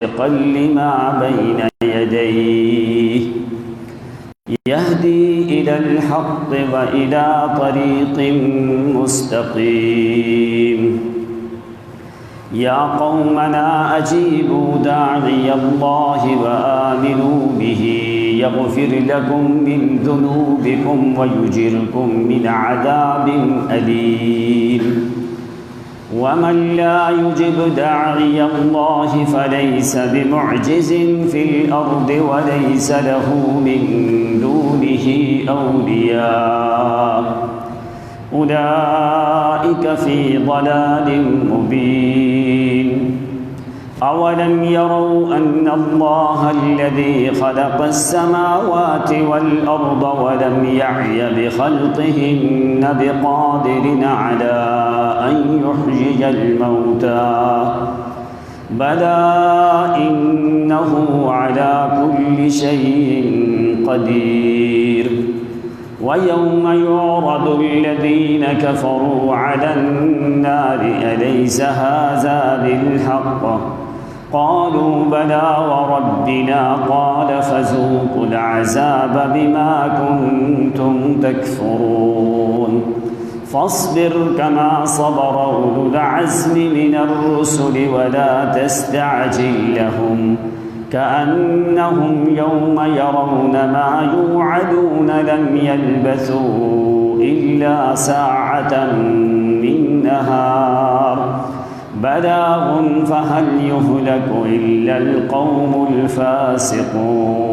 لما بين يديه يهدي إلى الحق وإلى طريق مستقيم يا قومنا أجيبوا داعي الله وآمنوا به يغفر لكم من ذنوبكم ويجركم من عذاب أليم ومن لا يجب داعي الله فليس بمعجز في الأرض وليس له من دونه أولياء أولئك في ضلال مبين أولم يروا أن الله الذي خلق السماوات والأرض ولم يعي بخلقهن بقادر على أن يحيي الموتى بلى إنه على كل شيء قدير ويوم يعرض الذين كفروا على النار أليس هذا بالحق قالوا بلى وربنا قال فذوقوا العذاب بما كنتم تكفرون فاصبر كما صبر أولو العزم من الرسل ولا تستعجل لهم كأنهم يوم يرون ما يوعدون لم يلبثوا إلا ساعة من نهار بلاغ فهل يهلك إلا القوم الفاسقون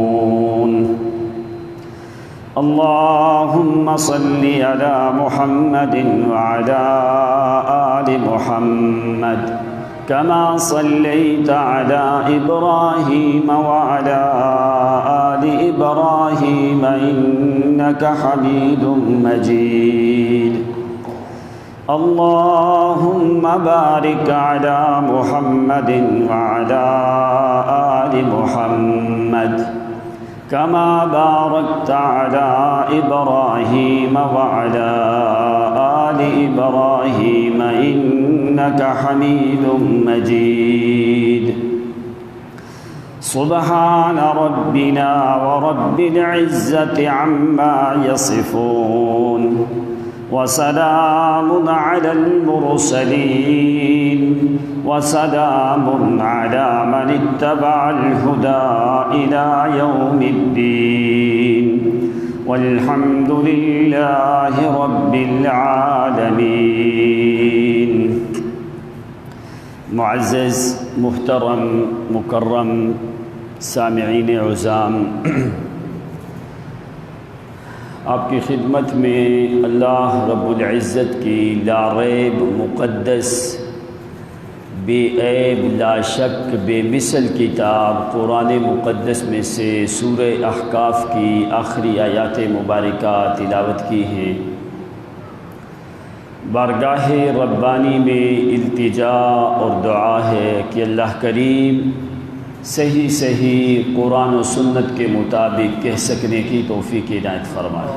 اللهم صل على محمد وعلى آل محمد كما صليت على إبراهيم وعلى آل إبراهيم إنك حميد مجيد اللهم بارك على محمد وعلى آل محمد كما باركت على إبراهيم وعلى آل إبراهيم إنك حميد مجيد سبحان ربنا ورب العزة عما يصفون وسلام على المرسلين وسلام على من اتبع الهدى إلى يوم الدين والحمد لله رب العالمين معزز محترم مکرم سامعین عظام، آپ کی خدمت میں اللہ رب العزت کی لا ریب مقدس بے عیب لا شک بے مثل کتاب قرآن مقدس میں سے سورہ احقاف کی آخری آیات مبارکہ تلاوت کی ہیں۔ بارگاہ ربانی میں التجا اور دعا ہے کہ اللہ کریم صحیح قرآن و سنت کے مطابق کہہ سکنے کی توفیق عنایت فرمائے،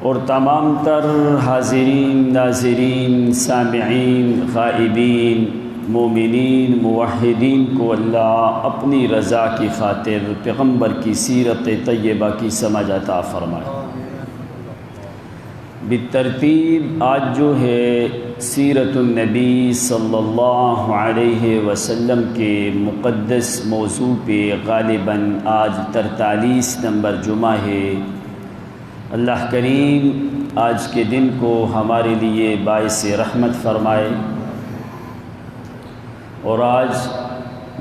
اور تمام تر حاضرین ناظرین سامعین غائبین مومنین موحدین کو اللہ اپنی رضا کی خاطر پیغمبر کی سیرت طیبہ کی سمجھ عطا فرمائے۔ بالترتیب آج جو ہے سیرت النبی صلی اللہ علیہ وسلم کے مقدس موضوع پہ غالباً آج 43 نمبر جمعہ ہے۔ اللہ کریم آج کے دن کو ہمارے لیے باعث رحمت فرمائے، اور آج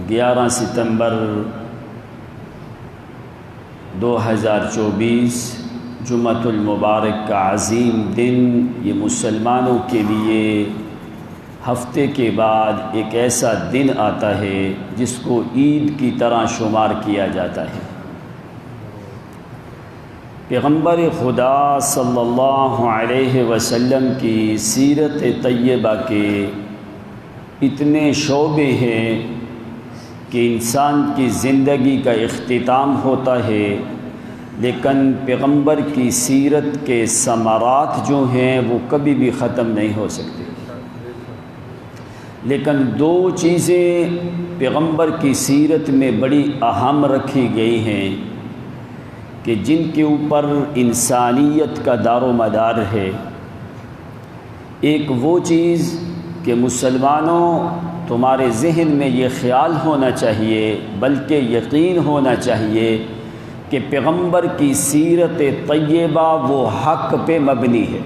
11 ستمبر 2024 جمعۃ المبارک کا عظیم دن، یہ مسلمانوں کے لیے ہفتے کے بعد ایک ایسا دن آتا ہے جس کو عید کی طرح شمار کیا جاتا ہے۔ پیغمبر خدا صلی اللہ علیہ وسلم کی سیرت طیبہ کے اتنے شعبے ہیں کہ انسان کی زندگی کا اختتام ہوتا ہے، لیکن پیغمبر کی سیرت کے ثمرات جو ہیں وہ کبھی بھی ختم نہیں ہو سکتے۔ لیکن دو چیزیں پیغمبر کی سیرت میں بڑی اہم رکھی گئی ہیں کہ جن کے اوپر انسانیت کا دار و مدار ہے۔ ایک وہ چیز کہ مسلمانوں تمہارے ذہن میں یہ خیال ہونا چاہیے، بلکہ یقین ہونا چاہیے کہ پیغمبر کی سیرت طیبہ وہ حق پہ مبنی ہے،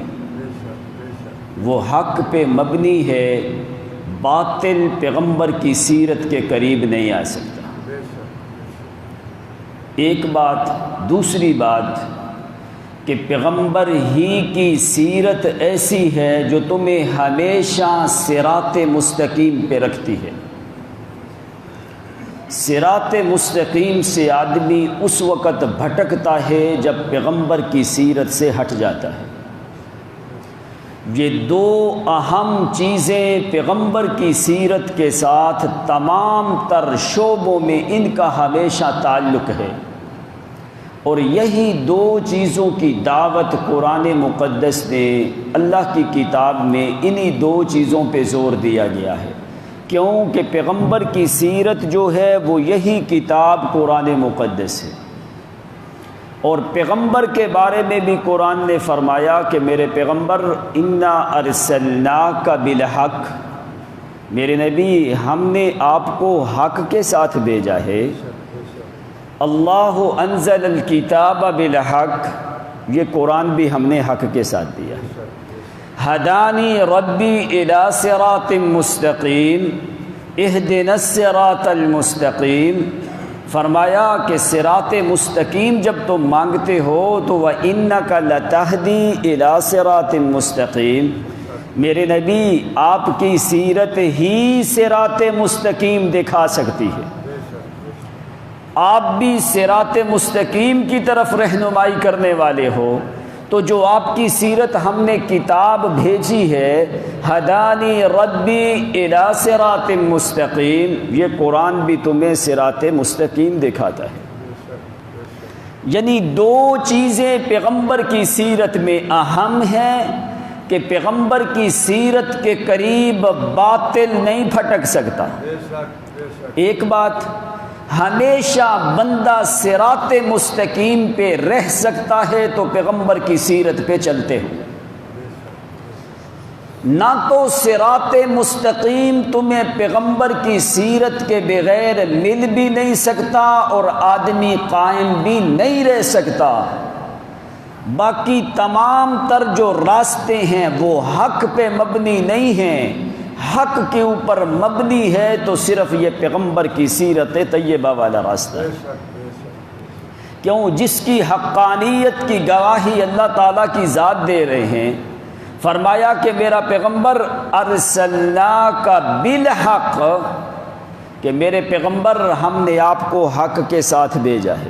وہ حق پہ مبنی ہے، باطل پیغمبر کی سیرت کے قریب نہیں آ سکتا۔ ایک بات۔ دوسری بات کہ پیغمبر ہی کی سیرت ایسی ہے جو تمہیں ہمیشہ صراط مستقیم پہ رکھتی ہے۔ صراط مستقیم سے آدمی اس وقت بھٹکتا ہے جب پیغمبر کی سیرت سے ہٹ جاتا ہے۔ یہ دو اہم چیزیں پیغمبر کی سیرت کے ساتھ تمام تر شعبوں میں ان کا ہمیشہ تعلق ہے، اور یہی دو چیزوں کی دعوت قرآن مقدس نے، اللہ کی کتاب میں انہی دو چیزوں پہ زور دیا گیا ہے، کیونکہ پیغمبر کی سیرت جو ہے وہ یہی کتاب قرآن مقدس ہے۔ اور پیغمبر کے بارے میں بھی قرآن نے فرمایا کہ میرے پیغمبر انا ارسلناک بالحق، میرے نبی ہم نے آپ کو حق کے ساتھ بھیجا ہے۔ اللہ انزل الکتاب بالحق، یہ قرآن بھی ہم نے حق کے ساتھ دیا ہے۔ ہدانی ربی الی صراط مستقیم اہدنا الصراط المستقیم، فرمایا کہ صراط مستقیم جب تم مانگتے ہو تو وَإِنَّكَ لَتَهْدِي إِلَى صِرَاطٍ مُسْتَقِيم، میرے نبی آپ کی سیرت ہی صراط مستقیم دکھا سکتی ہے۔ آپ بھی صراط مستقیم کی طرف رہنمائی کرنے والے ہو، تو جو آپ کی سیرت ہم نے کتاب بھیجی ہے، ہدانی ربی الی صراط مستقیم، یہ قرآن بھی تمہیں صراط مستقیم دکھاتا ہے۔ یعنی دو چیزیں پیغمبر کی سیرت میں اہم ہیں کہ پیغمبر کی سیرت کے قریب باطل نہیں پھٹک سکتا۔ ایک بات، ہمیشہ بندہ صراط مستقیم پہ رہ سکتا ہے تو پیغمبر کی سیرت پہ چلتے ہو، نہ تو صراط مستقیم تمہیں پیغمبر کی سیرت کے بغیر مل بھی نہیں سکتا اور آدمی قائم بھی نہیں رہ سکتا۔ باقی تمام تر جو راستے ہیں وہ حق پہ مبنی نہیں ہیں، حق کے اوپر مبنی ہے تو صرف یہ پیغمبر کی سیرت طیبہ والا راستہ ہے۔ کیوں؟ جس کی حقانیت کی گواہی اللہ تعالیٰ کی ذات دے رہے ہیں، فرمایا کہ میرا پیغمبر ارسلناک بالحق، کہ میرے پیغمبر ہم نے آپ کو حق کے ساتھ بھیجا ہے۔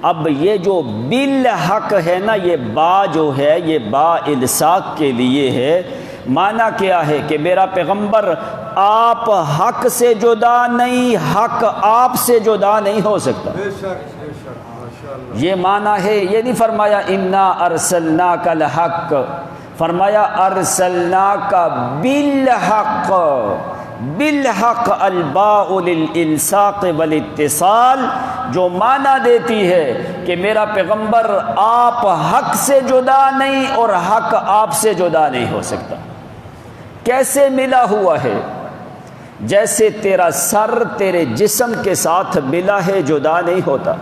اب یہ جو بالحق ہے نا، یہ با جو ہے یہ با الصاق کے لیے ہے۔ معنی کیا ہے کہ میرا پیغمبر آپ حق سے جدا نہیں، حق آپ سے جدا نہیں ہو سکتا۔ یہ معنی ہے، یہ نہیں فرمایا انا ارسلناک الحق، فرمایا ارسلناک بالحق۔ بالحق الباء للالصاق والاتصال، جو معنی دیتی ہے کہ میرا پیغمبر آپ حق سے جدا نہیں اور حق آپ سے جدا نہیں ہو سکتا۔ کیسے ملا ہوا ہے؟ جیسے تیرا سر تیرے جسم کے ساتھ ملا ہے، جدا نہیں ہوتا،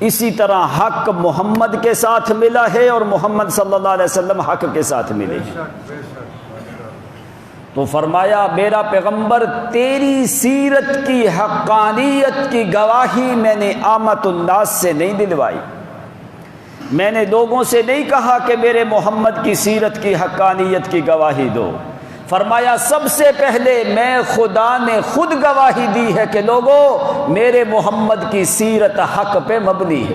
اسی طرح حق محمد کے ساتھ ملا ہے اور محمد صلی اللہ علیہ وسلم حق کے ساتھ ملے ہیں۔ تو فرمایا میرا پیغمبر تیری سیرت کی حقانیت کی گواہی میں نے عامت الناس سے نہیں دلوائی، میں نے لوگوں سے نہیں کہا کہ میرے محمد کی سیرت کی حقانیت کی گواہی دو۔ فرمایا سب سے پہلے میں خدا نے خود گواہی دی ہے کہ لوگوں میرے محمد کی سیرت حق پہ مبنی ہے۔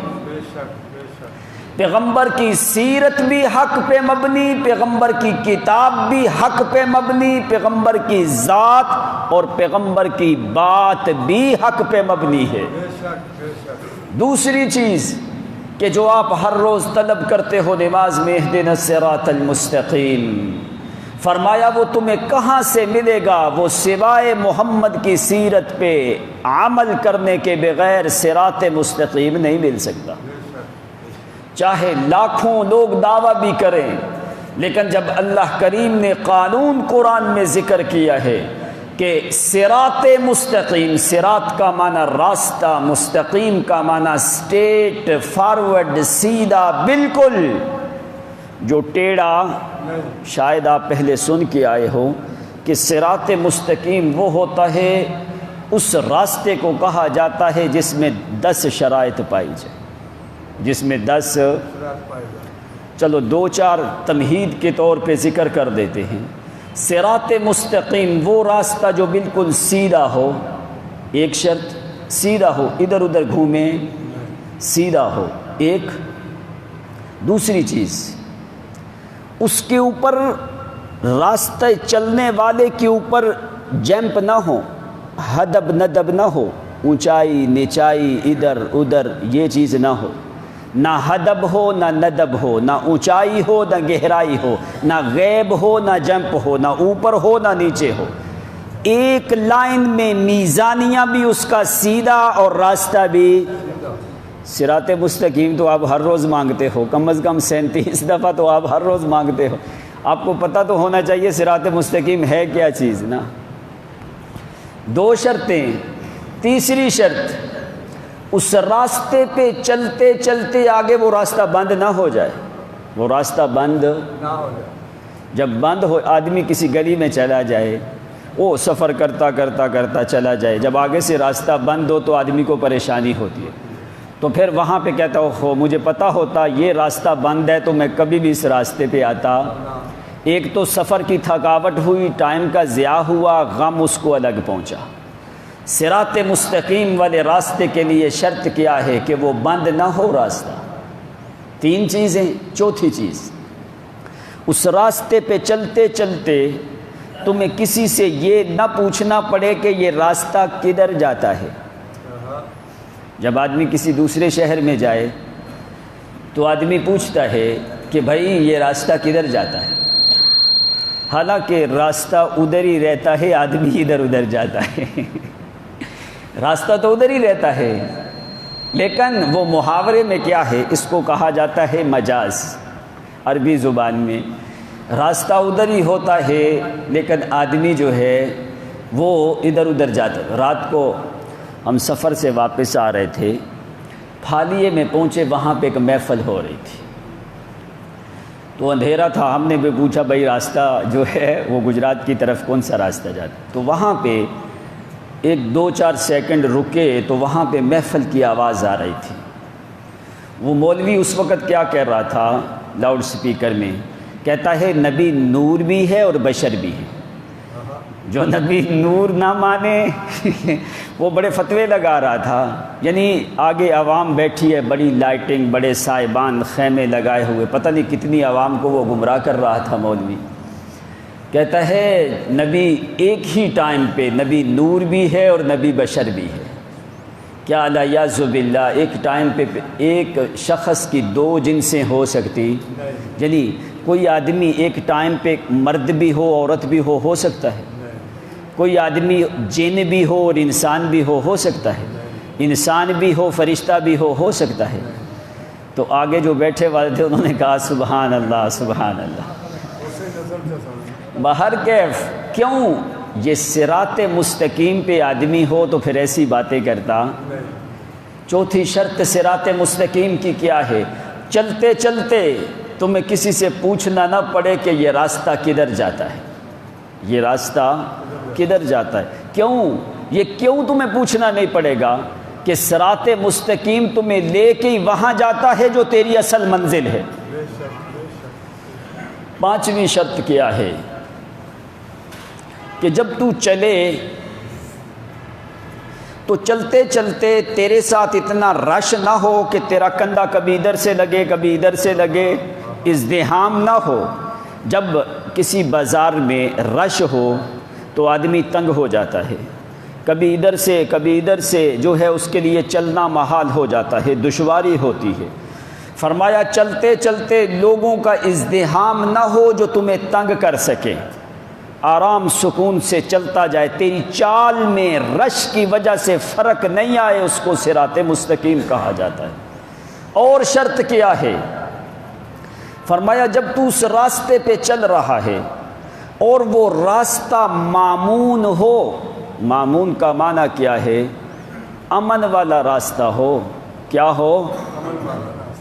پیغمبر کی سیرت بھی حق پہ مبنی، پیغمبر کی کتاب بھی حق پہ مبنی، پیغمبر کی ذات اور پیغمبر کی بات بھی حق پہ مبنی ہے۔ دوسری چیز کہ جو آپ ہر روز طلب کرتے ہو نماز میں، اہدنا الصراط المستقیم، فرمایا وہ تمہیں کہاں سے ملے گا؟ وہ سوائے محمد کی سیرت پہ عمل کرنے کے بغیر صراط مستقیم نہیں مل سکتا۔ چاہے لاکھوں لوگ دعویٰ بھی کریں، لیکن جب اللہ کریم نے قانون قرآن میں ذکر کیا ہے کہ صراط مستقیم، صراط کا معنی راستہ، مستقیم کا معنی اسٹیٹ فارورڈ، سیدھا بالکل، جو ٹیڑھا، شاید آپ پہلے سن کے آئے ہو کہ صراط مستقیم وہ ہوتا ہے، اس راستے کو کہا جاتا ہے جس میں 10 شرائط پائی جائے، جس میں 10، چلو 2-4 تمہید کے طور پہ ذکر کر دیتے ہیں۔ صراط مستقیم وہ راستہ جو بالکل سیدھا ہو، ایک شرط سیدھا ہو، ادھر ادھر گھومے، سیدھا ہو ایک۔ دوسری چیز، اس کے اوپر راستے چلنے والے کے اوپر جمپ نہ ہو، حدب ندب نہ ہو، اونچائی نیچائی ادھر ادھر یہ چیز نہ ہو، نہ حدب ہو نہ ندب ہو، نہ اونچائی ہو نہ گہرائی ہو، نہ غیب ہو نہ جمپ ہو، نہ اوپر ہو نہ نیچے ہو، ایک لائن میں میزانیہ بھی اس کا سیدھا اور راستہ بھی۔ صراط مستقیم تو آپ ہر روز مانگتے ہو، کم از کم 37 دفعہ تو آپ ہر روز مانگتے ہو، آپ کو پتہ تو ہونا چاہیے صراط مستقیم ہے کیا چیز نا۔ 2 شرطیں۔ تیسری شرط، اس راستے پہ چلتے چلتے آگے وہ راستہ بند نہ ہو جائے، وہ راستہ بند نہ ہو جائے۔ جب بند ہو، آدمی کسی گلی میں چلا جائے، وہ سفر کرتا کرتا کرتا چلا جائے، جب آگے سے راستہ بند ہو تو آدمی کو پریشانی ہوتی ہے، تو پھر وہاں پہ کہتا ہو مجھے پتہ ہوتا یہ راستہ بند ہے تو میں کبھی بھی اس راستے پہ آتا۔ ایک تو سفر کی تھکاوٹ ہوئی، ٹائم کا ضیاع ہوا، غم اس کو الگ پہنچا۔ صراط مستقیم والے راستے کے لیے شرط کیا ہے کہ وہ بند نہ ہو راستہ۔ 3 چیزیں۔ چوتھی چیز، اس راستے پہ چلتے چلتے تمہیں کسی سے یہ نہ پوچھنا پڑے کہ یہ راستہ کدھر جاتا ہے۔ جب آدمی کسی دوسرے شہر میں جائے تو آدمی پوچھتا ہے کہ بھائی یہ راستہ کدھر جاتا ہے، حالانکہ راستہ ادھر ہی رہتا ہے، آدمی ادھر ادھر جاتا ہے۔ راستہ تو ادھر ہی رہتا ہے، لیکن وہ محاورے میں کیا ہے، اس کو کہا جاتا ہے مجاز عربی زبان میں۔ راستہ ادھر ہی ہوتا ہے لیکن آدمی جو ہے وہ ادھر ادھر جاتا ہے۔ رات کو ہم سفر سے واپس آ رہے تھے، پھالیے میں پہنچے، وہاں پہ ایک محفل ہو رہی تھی، تو اندھیرا تھا، ہم نے بھی پوچھا بھائی راستہ جو ہے وہ گجرات کی طرف کون سا راستہ جاتا ہے، تو وہاں پہ 1-2-4 سیکنڈ رکے تو وہاں پہ محفل کی آواز آ رہی تھی۔ وہ مولوی اس وقت کیا کہہ رہا تھا لاؤڈ سپیکر میں، کہتا ہے نبی نور بھی ہے اور بشر بھی ہے۔ جو نبی نور نہ مانے وہ بڑے فتوے لگا رہا تھا، یعنی آگے عوام بیٹھی ہے، بڑی لائٹنگ، بڑے صاحبان خیمے لگائے ہوئے، پتہ نہیں کتنی عوام کو وہ گمراہ کر رہا تھا مولوی۔ کہتا ہے نبی ایک ہی ٹائم پہ نبی نور بھی ہے اور نبی بشر بھی ہے۔ کیا الیاذ باللہ، ایک ٹائم پہ ایک شخص کی 2 جنسیں ہو سکتی؟ یعنی کوئی آدمی ایک ٹائم پہ مرد بھی ہو عورت بھی ہو سکتا ہے؟ کوئی آدمی جن بھی ہو اور انسان بھی ہو سکتا ہے؟ انسان بھی ہو فرشتہ بھی ہو سکتا ہے؟ تو آگے جو بیٹھے والے تھے انہوں نے کہا سبحان اللہ سبحان اللہ۔ بہر کیف، کیوں؟ یہ صراط مستقیم پہ آدمی ہو تو پھر ایسی باتیں کرتا۔ چوتھی شرط صراط مستقیم کی کیا ہے؟ چلتے چلتے تمہیں کسی سے پوچھنا نہ پڑے کہ یہ راستہ کدھر جاتا ہے، یہ راستہ کدھر جاتا ہے۔ کیوں؟ یہ کیوں تمہیں پوچھنا نہیں پڑے گا کہ صراط مستقیم تمہیں لے کے وہاں جاتا ہے جو تیری اصل منزل ہے۔ 5ویں شرط کیا ہے کہ جب تو چلے تو چلتے چلتے تیرے ساتھ اتنا رش نہ ہو کہ تیرا کندھا کبھی ادھر سے لگے کبھی ادھر سے لگے، ازدحام نہ ہو۔ جب کسی بازار میں رش ہو تو آدمی تنگ ہو جاتا ہے، کبھی ادھر سے جو ہے اس کے لیے چلنا محال ہو جاتا ہے، دشواری ہوتی ہے۔ فرمایا چلتے چلتے لوگوں کا ازدحام نہ ہو جو تمہیں تنگ کر سکے، آرام سکون سے چلتا جائے، تیری چال میں رش کی وجہ سے فرق نہیں آئے، اس کو صراط مستقیم کہا جاتا ہے۔ اور شرط کیا ہے؟ فرمایا جب تو اس راستے پہ چل رہا ہے اور وہ راستہ مامون ہو، مامون کا معنی کیا ہے؟ امن والا راستہ ہو۔ کیا ہو؟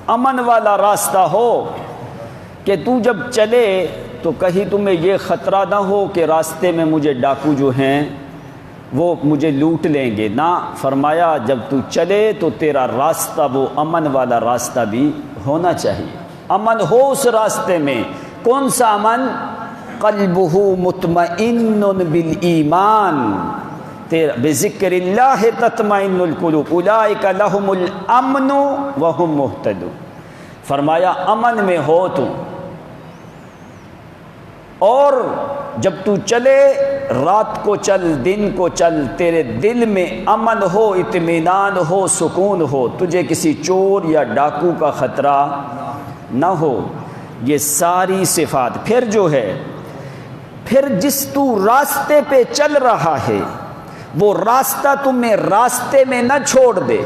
امن والا راستہ ہو، کہ تو جب چلے تو کہیں تمہیں یہ خطرہ نہ ہو کہ راستے میں مجھے ڈاکو جو ہیں وہ مجھے لوٹ لیں گے، نہ، فرمایا جب تو چلے تو تیرا راستہ وہ امن والا راستہ بھی ہونا چاہیے، امن ہو اس راستے میں۔ کون سا امن؟ قلبہ مطمئن بالایمان، بذکر اللہ تطمئن القلوب، اولئک لہم الامن وہم مہتدون۔ فرمایا امن میں ہو تو، اور جب تو چلے، رات کو چل، دن کو چل، تیرے دل میں امن ہو، اطمینان ہو، سکون ہو، تجھے کسی چور یا ڈاکو کا خطرہ نہ ہو۔ یہ ساری صفات پھر جو ہے، پھر جس تو راستے پہ چل رہا ہے وہ راستہ تمہیں راستے میں نہ چھوڑ دے،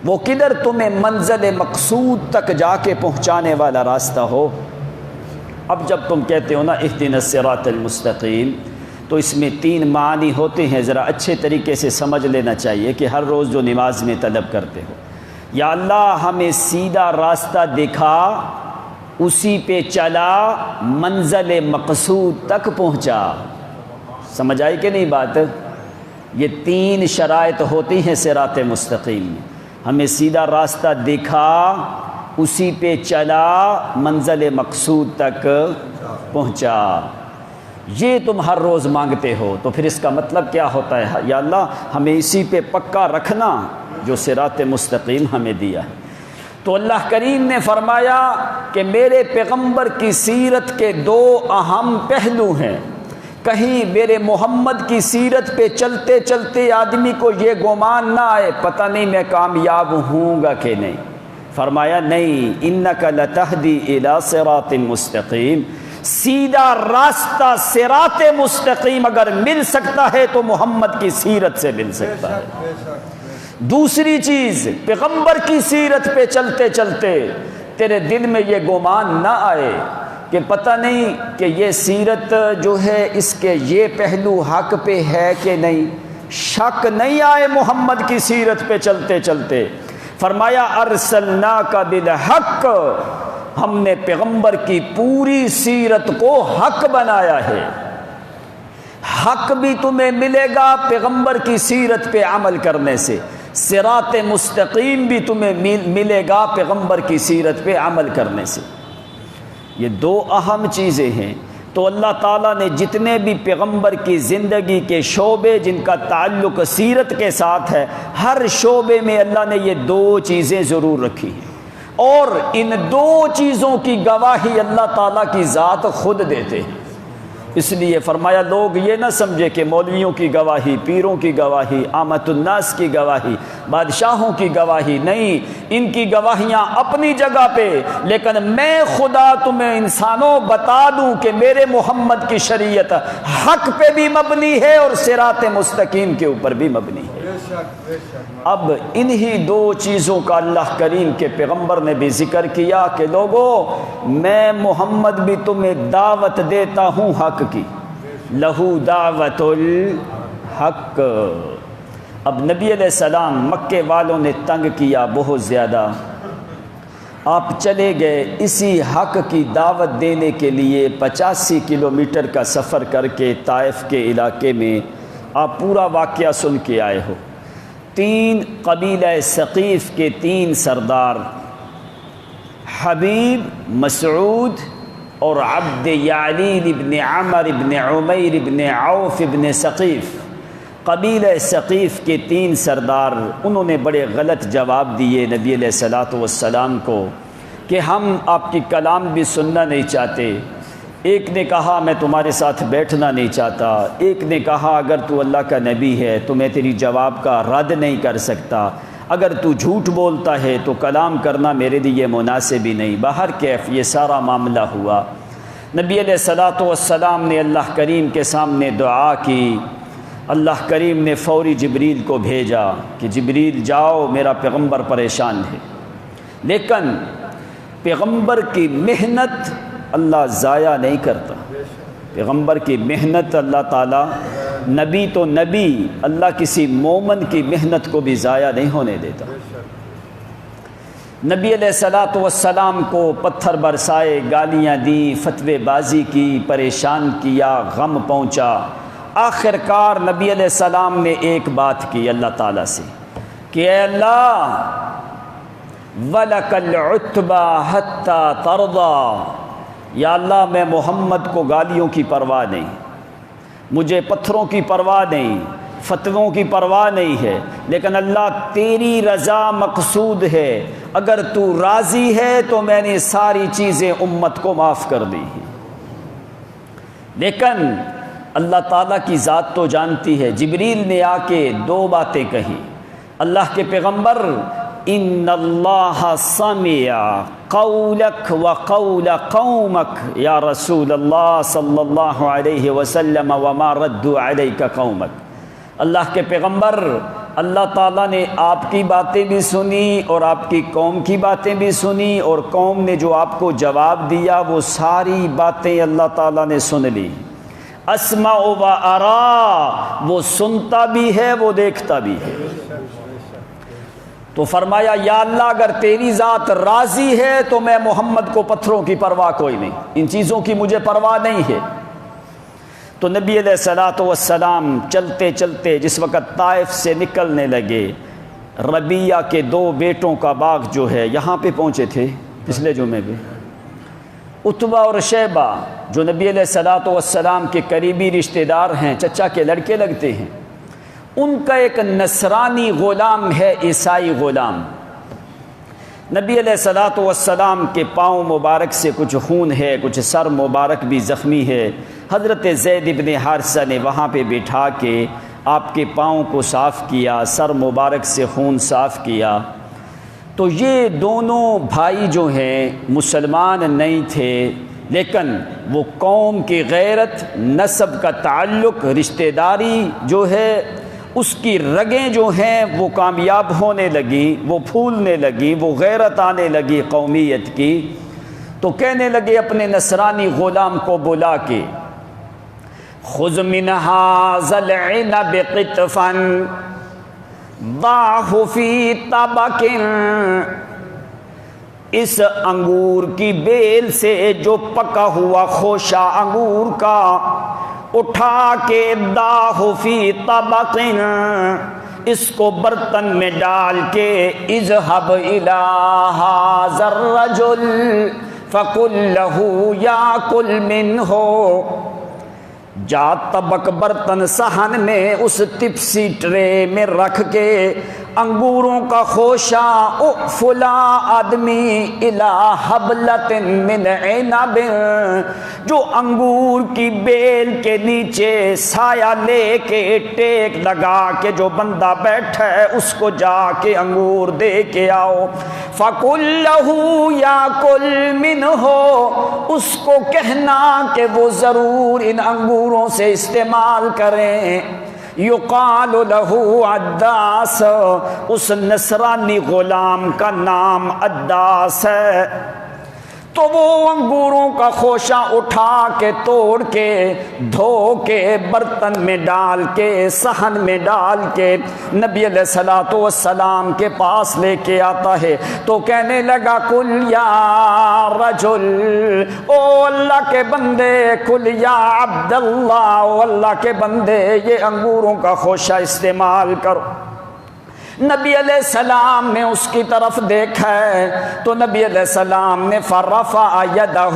وہ کدھر تمہیں منزل مقصود تک جا کے پہنچانے والا راستہ ہو۔ اب جب تم کہتے ہو نا اہدنا الصراط المستقیم، تو اس میں 3 معنی ہوتے ہیں، ذرا اچھے طریقے سے سمجھ لینا چاہیے کہ ہر روز جو نماز میں طلب کرتے ہو، یا اللہ ہمیں سیدھا راستہ دکھا، اسی پہ چلا، منزل مقصود تک پہنچا۔ سمجھ آئی کہ نہیں بات؟ یہ 3 شرائط ہوتی ہیں صراط مستقیم میں، ہمیں سیدھا راستہ دکھا، اسی پہ چلا، منزل مقصود تک پہنچا۔ یہ تم ہر روز مانگتے ہو، تو پھر اس کا مطلب کیا ہوتا ہے؟ یا اللہ ہمیں اسی پہ پکا رکھنا جو صراط مستقیم ہمیں دیا ہے۔ تو اللہ کریم نے فرمایا کہ میرے پیغمبر کی سیرت کے 2 اہم پہلو ہیں۔ کہیں میرے محمد کی سیرت پہ چلتے چلتے آدمی کو یہ گمان نہ آئے پتہ نہیں میں کامیاب ہوں گا کہ نہیں۔ فرمایا نہیں، انک لتہدی الی صراط مستقیم، سیدھا راستہ صراط مستقیم اگر مل سکتا ہے تو محمد کی سیرت سے مل سکتا ہے۔ دوسری چیز، پیغمبر کی سیرت پہ چلتے چلتے تیرے دل میں یہ گمان نہ آئے کہ پتہ نہیں کہ یہ سیرت جو ہے اس کے یہ پہلو حق پہ ہے کہ نہیں، شک نہیں آئے محمد کی سیرت پہ چلتے چلتے۔ فرمایا ارسلناک بالحق، ہم نے پیغمبر کی پوری سیرت کو حق بنایا ہے۔ حق بھی تمہیں ملے گا پیغمبر کی سیرت پہ عمل کرنے سے، صراط مستقیم بھی تمہیں ملے گا پیغمبر کی سیرت پہ عمل کرنے سے۔ یہ 2 اہم چیزیں ہیں۔ تو اللہ تعالیٰ نے جتنے بھی پیغمبر کی زندگی کے شعبے جن کا تعلق سیرت کے ساتھ ہے، ہر شعبے میں اللہ نے یہ 2 چیزیں ضرور رکھی ہیں، اور ان 2 چیزوں کی گواہی اللہ تعالیٰ کی ذات خود دیتے ہیں۔ اس لیے فرمایا لوگ یہ نہ سمجھے کہ مولویوں کی گواہی، پیروں کی گواہی، عامت الناس کی گواہی، بادشاہوں کی گواہی نہیں، ان کی گواہیاں اپنی جگہ پہ، لیکن میں خدا تمہیں انسانوں بتا دوں کہ میرے محمد کی شریعت حق پہ بھی مبنی ہے اور صراط مستقیم کے اوپر بھی مبنی ہے۔ اب انہی 2 چیزوں کا اللہ کریم کے پیغمبر نے بھی ذکر کیا کہ لوگوں میں محمد بھی تمہیں دعوت دیتا ہوں حق کی، لہو دعوت الحق۔ اب نبی علیہ السلام مکے والوں نے تنگ کیا بہت زیادہ، آپ چلے گئے اسی حق کی دعوت دینے کے لیے 85 کلومیٹر کا سفر کر کے طائف کے علاقے میں۔ آپ پورا واقعہ سن کے آئے ہو۔ 3 قبیلہ ثقیف کے 3 سردار، حبیب، مسعود اور عبد یعلیل ابن عمر ابن عمیر ابن عوف ابن ثقیف، قبیلہ ثقیف کے 3 سردار، انہوں نے بڑے غلط جواب دیے نبی علیہ الصلوۃ والسلام کو کہ ہم آپ کی کلام بھی سننا نہیں چاہتے۔ ایک نے کہا میں تمہارے ساتھ بیٹھنا نہیں چاہتا، ایک نے کہا اگر تو اللہ کا نبی ہے تو میں تیری جواب کا رد نہیں کر سکتا۔ اگر تو جھوٹ بولتا ہے تو کلام کرنا میرے لیے مناسب ہی نہیں۔ باہر کیف یہ سارا معاملہ ہوا۔ نبی علیہ الصلوۃ والسلام نے اللہ کریم کے سامنے دعا کی۔ اللہ کریم نے فوری جبریل کو بھیجا کہ جبریل جاؤ، میرا پیغمبر پریشان ہے۔ لیکن پیغمبر کی محنت اللہ ضائع نہیں کرتا۔ پیغمبر کی محنت اللہ تعالیٰ، نبی تو نبی، اللہ کسی مومن کی محنت کو بھی ضائع نہیں ہونے دیتا۔ نبی علیہ الصلوۃ والسلام کو پتھر برسائے، گالیاں دیں، فتوے بازی کی، پریشان کیا، غم پہنچا۔ آخر کار نبی علیہ السلام نے ایک بات کی اللہ تعالیٰ سے کہ اے اللہ وَلَكَ الْعُتْبَى حَتَّى تَرْضَى، یا اللہ میں محمد کو گالیوں کی پرواہ نہیں، مجھے پتھروں کی پرواہ نہیں، فتووں کی پرواہ نہیں ہے، لیکن اللہ تیری رضا مقصود ہے۔ اگر تو راضی ہے تو میں نے ساری چیزیں امت کو معاف کر دی ہیں۔ لیکن اللہ تعالیٰ کی ذات تو جانتی ہے۔ جبریل نے آ کے دو باتیں کہیں۔ اللہ کے پیغمبر ان اللہ سمع قولک وقول قومک یا رسول اللہ صلی اللہ علیہ وسلم وما ردوا علیک قومک۔ اللہ کے پیغمبر، اللہ تعالیٰ نے آپ کی باتیں بھی سنی اور آپ کی قوم کی باتیں بھی سنی، اور قوم نے جو آپ کو جواب دیا وہ ساری باتیں اللہ تعالیٰ نے سن لی۔ اسمع و ارا، وہ سنتا بھی ہے وہ دیکھتا بھی ہے۔ تو فرمایا یا اللہ اگر تیری ذات راضی ہے تو میں محمد کو پتھروں کی پرواہ کوئی نہیں، ان چیزوں کی مجھے پرواہ نہیں ہے۔ تو نبی علیہ الصلوۃ والسلام چلتے چلتے جس وقت طائف سے نکلنے لگے، ربیہ کے دو بیٹوں کا باغ جو ہے یہاں پہ پہنچے تھے پچھلے جمعے پہ۔ عتبہ اور شیبہ جو نبی علیہ الصلوۃ والسلام کے قریبی رشتہ دار ہیں، چچا کے لڑکے لگتے ہیں، ان کا ایک نصرانی غلام ہے، عیسائی غلام۔ نبی علیہ الصلوۃ والسلام کے پاؤں مبارک سے کچھ خون ہے، کچھ سر مبارک بھی زخمی ہے۔ حضرت زید بن حارثہ نے وہاں پہ بٹھا کے آپ کے پاؤں کو صاف کیا، سر مبارک سے خون صاف کیا۔ تو یہ دونوں بھائی جو ہیں مسلمان نہیں تھے، لیکن وہ قوم کی غیرت، نسب کا تعلق، رشتہ داری جو ہے اس کی رگیں جو ہیں وہ کامیاب ہونے لگی، وہ پھولنے لگی، وہ غیرت آنے لگی قومیت کی۔ تو کہنے لگے اپنے نصرانی غلام کو بلا کے خذ من هذا العنب قطفا ضعه في طبق، اس انگور کی بیل سے جو پکا ہوا خوشہ انگور کا اٹھا کے ضعه في طبق، اس کو برتن میں ڈال کے اذهب الى هذا الرجل فقل له ياكل منه، جا طبق برتن صحن میں اس تپسی ٹرے میں رکھ کے انگوروں کا خوشہ فلا آدمی الى حبلت من عنب، جو انگور کی بیل کے نیچے سایہ لے کے ٹیک لگا کے جو بندہ بیٹھا ہے اس کو جا کے انگور دے کے آؤ۔ فَقُلْ لَهُ يَأْكُلْ مِنْهُ، اس کو کہنا کہ وہ ضرور ان انگوروں سے استعمال کریں۔ یقال له عداس، اس نصرانی غلام کا نام عداس ہے۔ تو وہ انگوروں کا خوشہ اٹھا کے توڑ کے دھو کے برتن میں ڈال کے صحن میں ڈال کے نبی علیہ الصلوۃ والسلام کے پاس لے کے آتا ہے۔ تو کہنے لگا کل یا رجل، او اللہ کے بندے، کل یا عبداللہ، او اللہ کے بندے یہ انگوروں کا خوشہ استعمال کرو۔ نبی علیہ السلام نے اس کی طرف دیکھا ہے تو نبی علیہ السلام نے فرفع یدہ،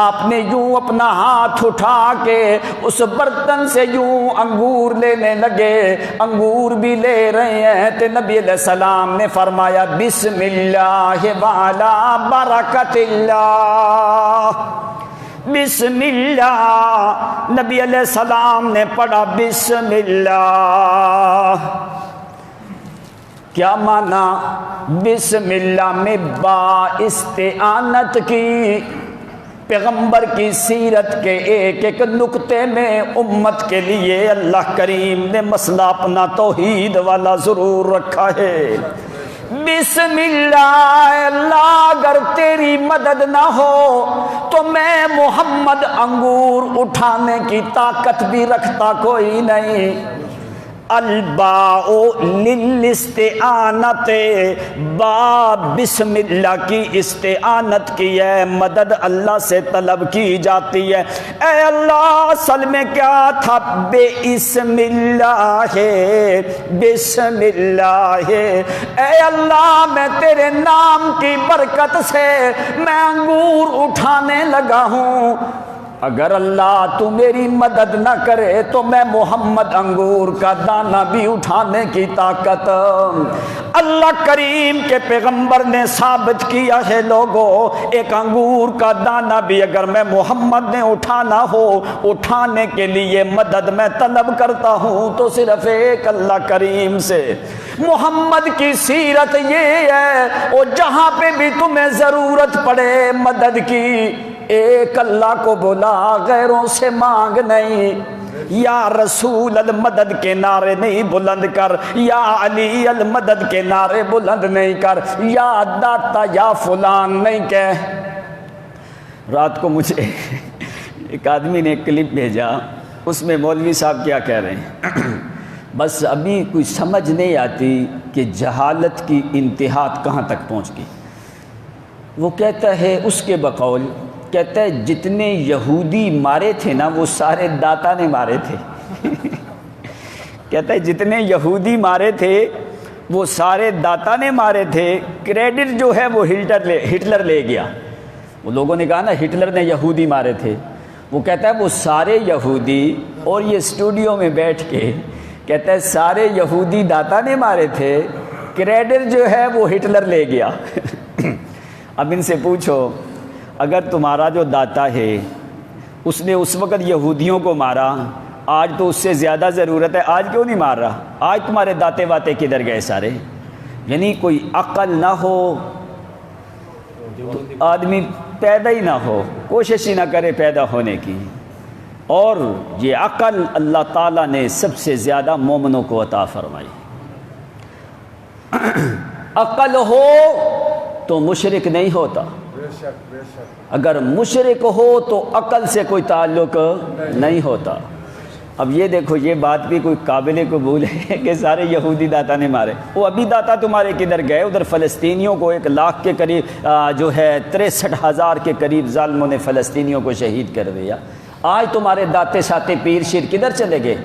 آپ نے یوں اپنا ہاتھ اٹھا کے اس برتن سے یوں انگور لینے لگے، انگور بھی لے رہے ہیں تو نبی علیہ السلام نے فرمایا بسم اللہ وعلا برکت اللہ، بسم اللہ۔ نبی علیہ السلام نے پڑھا بسم اللہ۔ کیا مانا بسم اللہ میں با استعانت کی؟ پیغمبر کی سیرت کے ایک ایک نقطے میں امت کے لیے اللہ کریم نے مسئلہ اپنا توحید والا ضرور رکھا ہے۔ بسم اللہ، اللہ اگر تیری مدد نہ ہو تو میں محمد انگور اٹھانے کی طاقت بھی رکھتا کوئی نہیں۔ الباء للاستعانت، با بسم اللہ کی استعانت کی ہے، مدد اللہ سے طلب کی جاتی ہے۔ اے اللہ اصل میں کیا تھا؟ بے اسم اللہ ہے، بسم اللہ ہے۔ اے اللہ میں تیرے نام کی برکت سے میں انگور اٹھانے لگا ہوں، اگر اللہ تو میری مدد نہ کرے تو میں محمد انگور کا دانہ بھی اٹھانے کی طاقت اللہ کریم کے پیغمبر نے ثابت کیا ہے۔ لوگوں، ایک انگور کا دانہ بھی اگر میں محمد نے اٹھانا ہو، اٹھانے کے لیے مدد میں طلب کرتا ہوں تو صرف ایک اللہ کریم سے۔ محمد کی سیرت یہ ہے، اور جہاں پہ بھی تمہیں ضرورت پڑے مدد کی، ایک اللہ کو بلا، غیروں سے مانگ نہیں۔ یا رسول المدد کے نعرے نہیں بلند کر، یا علی المدد کے نعرے بلند نہیں کر، یا داتا یا فلان نہیں کہہ۔ رات کو مجھے ایک آدمی نے ایک کلپ بھیجا، اس میں مولوی صاحب کیا کہہ رہے ہیں، بس ابھی کوئی سمجھ نہیں آتی کہ جہالت کی انتہا کہاں تک پہنچ گئی۔ وہ کہتا ہے اس کے بقول، کہتا ہے جتنے یہودی مارے تھے نا وہ سارے داتا نے مارے تھے۔ کہتا ہے جتنے یہودی مارے تھے وہ سارے داتا نے مارے تھے، کریڈٹ جو ہے وہ ہٹلر لے گیا۔ وہ لوگوں نے کہا نا ہٹلر نے یہودی مارے تھے، وہ کہتا ہے وہ سارے یہودی، اور یہ اسٹوڈیو میں بیٹھ کے کہتا ہے سارے یہودی داتا نے مارے تھے، کریڈٹ جو ہے وہ ہٹلر لے گیا۔ اب ان سے پوچھو، اگر تمہارا جو داتا ہے اس نے اس وقت یہودیوں کو مارا، آج تو اس سے زیادہ ضرورت ہے، آج کیوں نہیں مار رہا؟ آج تمہارے داتے واتے کدھر گئے سارے؟ یعنی کوئی عقل نہ ہو تو آدمی پیدا ہی نہ ہو، کوشش ہی نہ کرے پیدا ہونے کی۔ اور یہ عقل اللہ تعالیٰ نے سب سے زیادہ مومنوں کو عطا فرمائی۔ عقل ہو تو مشرک نہیں ہوتا، اگر مشرک ہو تو عقل سے کوئی تعلق نہیں ہوتا۔ اب یہ دیکھو، یہ بات بھی کوئی قابل قبول ہے کہ سارے یہودی داتا نے مارے؟ وہ ابھی داتا تمہارے کدھر گئے؟ ادھر فلسطینیوں کو 1 لاکھ کے قریب جو ہے 63,000 کے قریب ظالموں نے فلسطینیوں کو شہید کر دیا۔ آج تمہارے داتے شاتے پیر شیر کدھر چلے گئے؟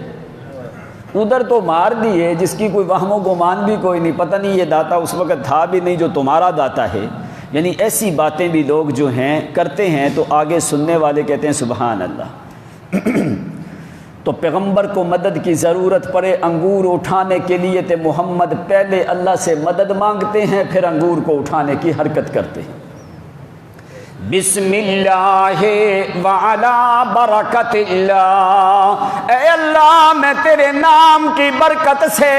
ادھر تو مار دیے، جس کی کوئی وہم و گمان بھی کوئی نہیں، پتہ نہیں یہ داتا اس وقت تھا بھی نہیں جو تمہارا داتا ہے۔ یعنی ایسی باتیں بھی لوگ جو ہیں کرتے ہیں تو آگے سننے والے کہتے ہیں سبحان اللہ۔ تو پیغمبر کو مدد کی ضرورت پڑے انگور اٹھانے کے لیے تو محمد پہلے اللہ سے مدد مانگتے ہیں، پھر انگور کو اٹھانے کی حرکت کرتے ہیں۔ بسم اللہ وعلا برکت اللہ، اے اللہ میں تیرے نام کی برکت سے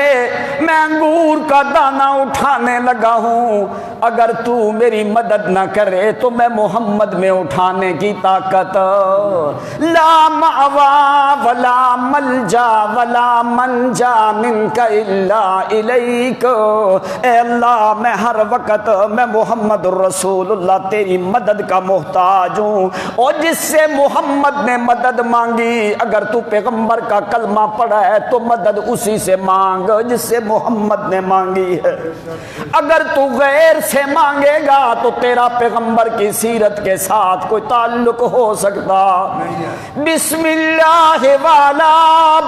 میں انگور کا دانہ اٹھانے لگا ہوں، اگر تو میری مدد نہ کرے تو میں محمد میں اٹھانے کی طاقت لا معوا ولا ملجا ولا منجا منک الا الیک۔ اے اللہ میں ہر وقت میں محمد الرسول اللہ تیری مدد کا محتاج ہوں، اور جس سے محمد نے مدد مانگی، اگر تو پیغمبر کا کلمہ پڑھا ہے تو مدد اسی سے مانگ جس سے محمد نے مانگی ہے۔ اگر تو غیر سے مانگے گا تو تیرا پیغمبر کی سیرت کے ساتھ کوئی تعلق ہو سکتا؟ بسم اللہ والا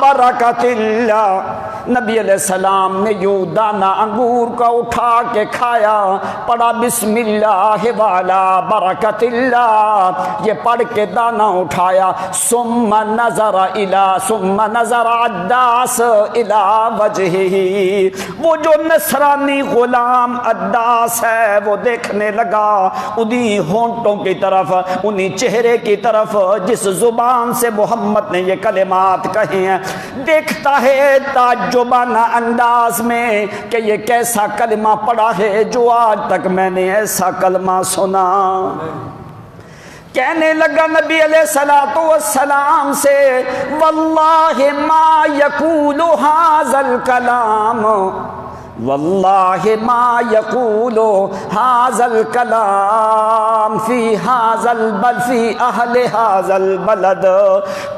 برکت اللہ۔ نبی علیہ السلام نے یوں دانہ انگور کا اٹھا کے کھایا، پڑھا بسم اللہ والا برکت اللہ، یہ پڑھ کے دانہ اٹھایا، ثم نظر عداس الی وجہہ، وہ جو نصرانی غلام عداس ہے وہ دیکھنے لگا انہی ہونٹوں کی طرف، انہی چہرے کی طرف جس زبان سے محمد نے یہ کلمات کہے ہیں، دیکھتا ہے تعجب تعجبانہ انداز میں کہ یہ کیسا کلمہ پڑھا ہے جو آج تک میں نے ایسا کلمہ سنا۔ کہنے لگا نبی علیہ السلام سے واللہ ما یقول ھذا الکلام، واللہ ما یقول ھذا الکلام فی اہل ھذا البلد۔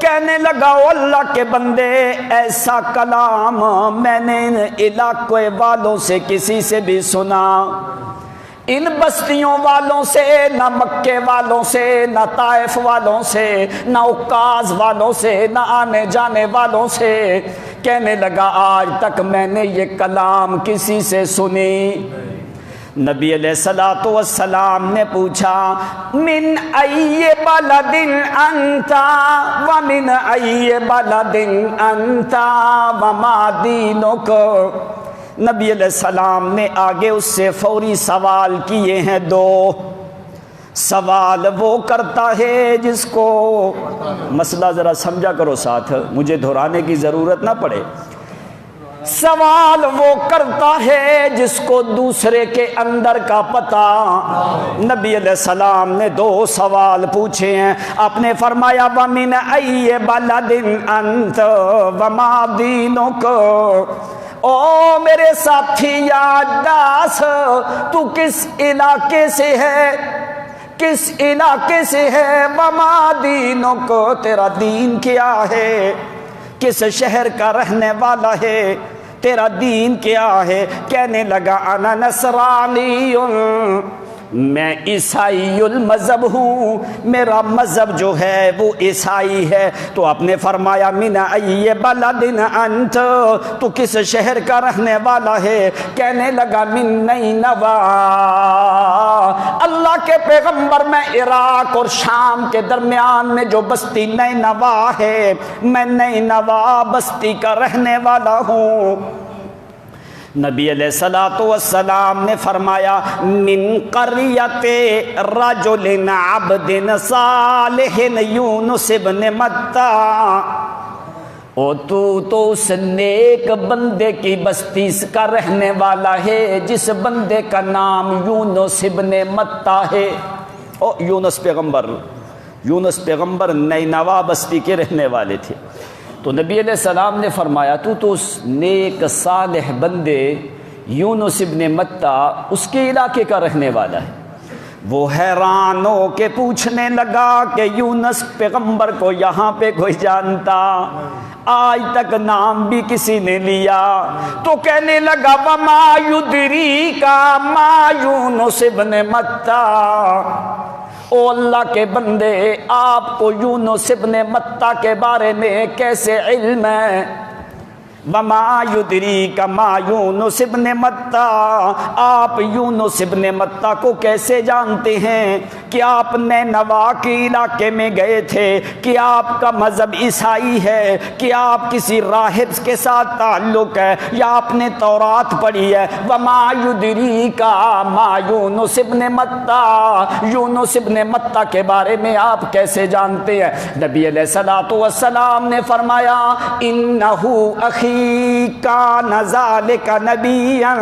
کہنے لگا اللہ کے بندے ایسا کلام میں نے ان علاقے والوں سے کسی سے بھی سنا، ان بستیوں والوں سے نہ، مکے والوں سے نہ، طائف والوں سے نہ، عکاظ والوں سے نہ، آنے جانے والوں سے۔ کہنے لگا آج تک میں نے یہ کلام کسی سے سنی۔ نبی علیہ السلام نے پوچھا من ای بلد انت ومن ای بلد انت وما دینک۔ نبی علیہ السلام نے آگے اس سے فوری سوال کیے ہیں دو۔ سوال وہ کرتا ہے جس کو، مسئلہ ذرا سمجھا کرو ساتھ، مجھے دہرانے کی ضرورت نہ پڑے۔ سوال وہ کرتا ہے جس کو دوسرے کے اندر کا پتہ۔ نبی علیہ السلام نے دو سوال پوچھے ہیں۔ آپ نے فرمایا وَمِنْ أَيِّ بَلَدٍ أَنْتَ وَمَا دِينُكَ۔ او میرے ساتھی یادداس، تو کس علاقے سے ہے، کس علاقے سے ہے، وما دینک، تیرا دین کیا ہے، کس شہر کا رہنے والا ہے، تیرا دین کیا ہے؟ کہنے لگا انا نصرانی، میں عیسائی المذہب ہوں، میرا مذہب جو ہے وہ عیسائی ہے۔ تو آپ نے فرمایا من ای بلد انت، تو کس شہر کا رہنے والا ہے؟ کہنے لگا من نینوا۔ اللہ کے پیغمبر میں عراق اور شام کے درمیان میں جو بستی نینوا ہے، میں نینوا بستی کا رہنے والا ہوں۔ نبی علیہ السلام نے فرمایا من قریت رجل عبد صالح یونس بن متی، او تو اس نیک بندے کی بستی کا رہنے والا ہے جس بندے کا نام یونس بن متی ہے۔ او یونس پیغمبر نینوا بستی کے رہنے والے تھے۔ تو نبی علیہ السلام نے فرمایا تو اس نیک صالح بندے یونس ابن متی اس کے علاقے کا رہنے والا ہے۔ وہ حیران ہو کے پوچھنے لگا کہ یونس پیغمبر کو یہاں پہ کوئی جانتا؟ آج تک نام بھی کسی نے لیا۔ تو کہنے لگا وما یدریک ما یونس ابن متی، او اللہ کے بندے آپ کو یونس ابن متی کے بارے میں کیسے علم ہے؟ وما یدریک ما یونس ابن متی، آپ یونس ابن متی کو کیسے جانتے ہیں؟ کہ آپ نینوا کے علاقے میں گئے تھے، کہ آپ کا مذہب عیسائی ہے، کہ آپ کسی راہب کے ساتھ تعلق ہے، یا آپ نے تورات پڑھی ہے؟ وما یدریک ما یونس ابن متی، یونس ابن متی کے بارے میں آپ کیسے جانتے ہیں؟ نبی علیہ السلام نے فرمایا انہو اخی کان ذالک نبیا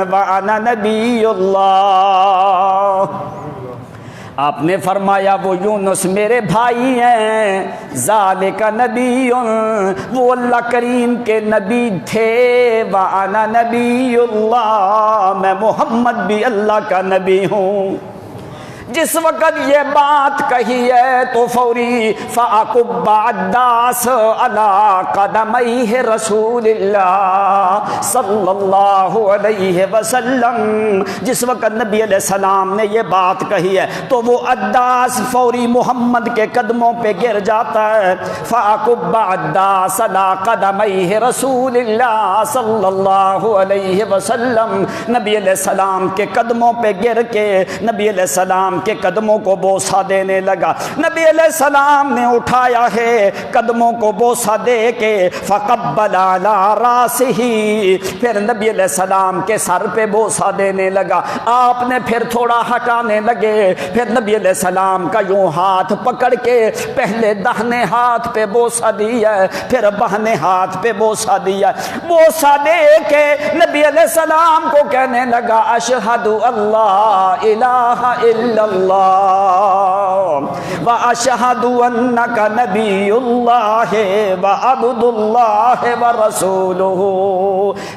وانا نبی اللہ۔ آپ نے فرمایا وہ یونس میرے بھائی ہیں، ذالک نبی، وہ اللہ کریم کے نبی تھے، وانا نبی اللہ، میں محمد بھی اللہ کا نبی ہوں۔ جس وقت یہ بات کہی ہے تو فوری فَأَكُبَّ عَدَّاسَ عَلَىٰ قَدَمَيْهِ رسول اللہ صلی اللہ علیہ وسلم۔ جس وقت نبی علیہ السلام نے یہ بات کہی ہے تو وہ عداس فوری محمد کے قدموں پہ گر جاتا ہے۔ فَأَكُبَّ عَدَّاسَ عَلَىٰ قَدَمَيْهِ رسول اللہ صلی اللہ علیہ وسلم، نبی علیہ السلام کے قدموں پہ گر کے نبی علیہ السلام السلام کے قدموں کو بوسہ دینے لگا. نبی علیہ السلام نے اٹھایا ہے, قدموں کو بوسہ دے کے فقبل علی راسہ, پھر نبی علیہ السلام کے سر پہ بوسہ دینے لگا. آپ نے پھر تھوڑا ہٹانے لگے, پھر نبی علیہ السلام کا یوں ہاتھ پکڑ کے پہلے دہنے ہاتھ پہ بوسہ دیا, پھر بہنے ہاتھ پہ بوسہ دیا. بوسہ دے کے نبی علیہ السلام کو کہنے لگا اشہد اللہ الہ الا اللہ واشہد انک نبی اللہ وعبد اللہ ورسولہ.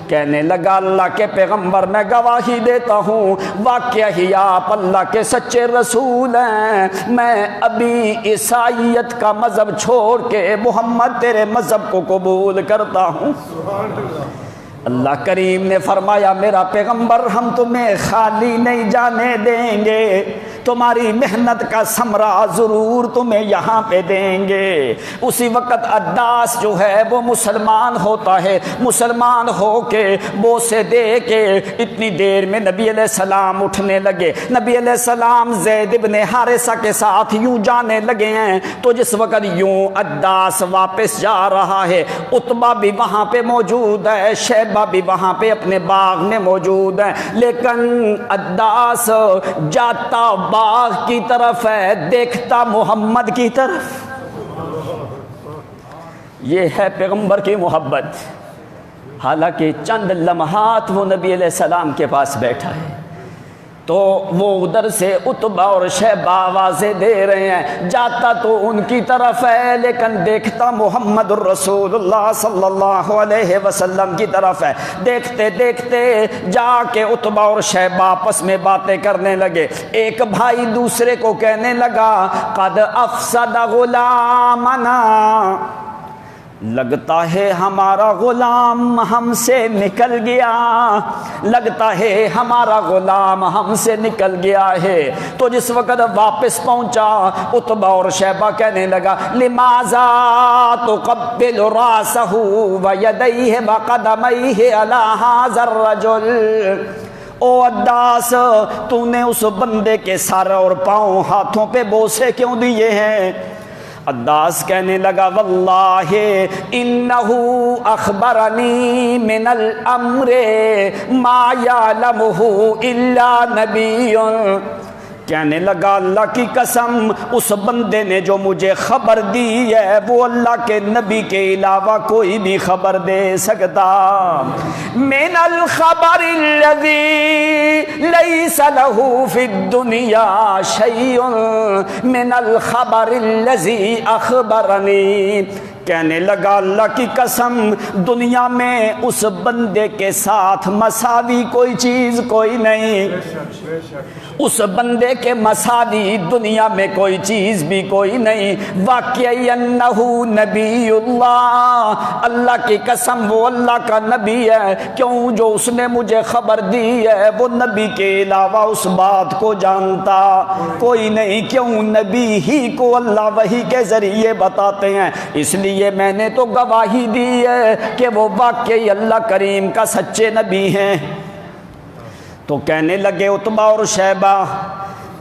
کہنے لگا اللہ کے پیغمبر میں گواہی دیتا ہوں واقعہ ہی آپ اللہ کے سچے رسول ہیں. میں ابھی عیسائیت کا مذہب چھوڑ کے محمد تیرے مذہب کو قبول کرتا ہوں. اللہ کریم نے فرمایا میرا پیغمبر ہم تمہیں خالی نہیں جانے دیں گے, تمہاری محنت کا ثمرہ ضرور تمہیں یہاں پہ دیں گے. اسی وقت عداس جو ہے وہ مسلمان ہوتا ہے, مسلمان ہو کے بوسے دے کے اتنی دیر میں نبی علیہ السلام اٹھنے لگے. نبی علیہ السلام زید بن حارثہ کے ساتھ یوں جانے لگے ہیں, تو جس وقت یوں عداس واپس جا رہا ہے, عتبہ بھی وہاں پہ موجود ہے, شیبہ بھی وہاں پہ اپنے باغ میں موجود ہے, لیکن عداس جاتا باغ کی طرف ہے, دیکھتا محمد کی طرف. یہ ہے پیغمبر کی محبت. حالانکہ چند لمحات وہ نبی علیہ السلام کے پاس بیٹھا ہے, تو وہ ادھر سے عتبہ اور شیبہ آوازیں دے رہے ہیں, جاتا تو ان کی طرف ہے لیکن دیکھتا محمد الرسول اللہ صلی اللہ علیہ وسلم کی طرف ہے. دیکھتے دیکھتے جا کے عتبہ اور شیبہ آپس میں باتیں کرنے لگے. ایک بھائی دوسرے کو کہنے لگا قد افسد غلامنا, لگتا ہے ہمارا غلام ہم سے نکل گیا, لگتا ہے ہمارا غلام ہم سے نکل گیا ہے. تو جس وقت واپس پہنچا عتبہ اور شیبہ کہنے لگا لماذا تقبل راسہ ویدیہ وقدمیہ علی ھذا الرجل. او عداس تو نے اس بندے کے سر اور پاؤں ہاتھوں پہ بوسے کیوں دیے ہیں؟ عداس کہنے لگا واللہ انہو اخبرنی من الامر ما یعلمہ الا نبی. کہنے لگا اللہ کی قسم اس بندے نے جو مجھے خبر دی ہے وہ اللہ کے نبی کے علاوہ کوئی بھی خبر دے سکتا. من الخبر الذی لیس له فی الدنیا شیء من الخبر الذی اخبرنی. کہنے لگا اللہ کی قسم دنیا میں اس بندے کے ساتھ مساوی کوئی چیز کوئی نہیں, اس بندے کے مساوی دنیا میں کوئی چیز بھی کوئی نہیں. واقعی انہو نبی اللہ, اللہ کی قسم وہ اللہ کا نبی ہے. کیوں جو اس نے مجھے خبر دی ہے وہ نبی کے علاوہ اس بات کو جانتا کوئی نہیں. کیوں نبی ہی کو اللہ وحی کے ذریعے بتاتے ہیں, اس لیے میں نے تو گواہی دی ہے کہ وہ واقعی اللہ کریم کا سچے نبی ہیں. تو کہنے لگے عتبہ اور شیبہ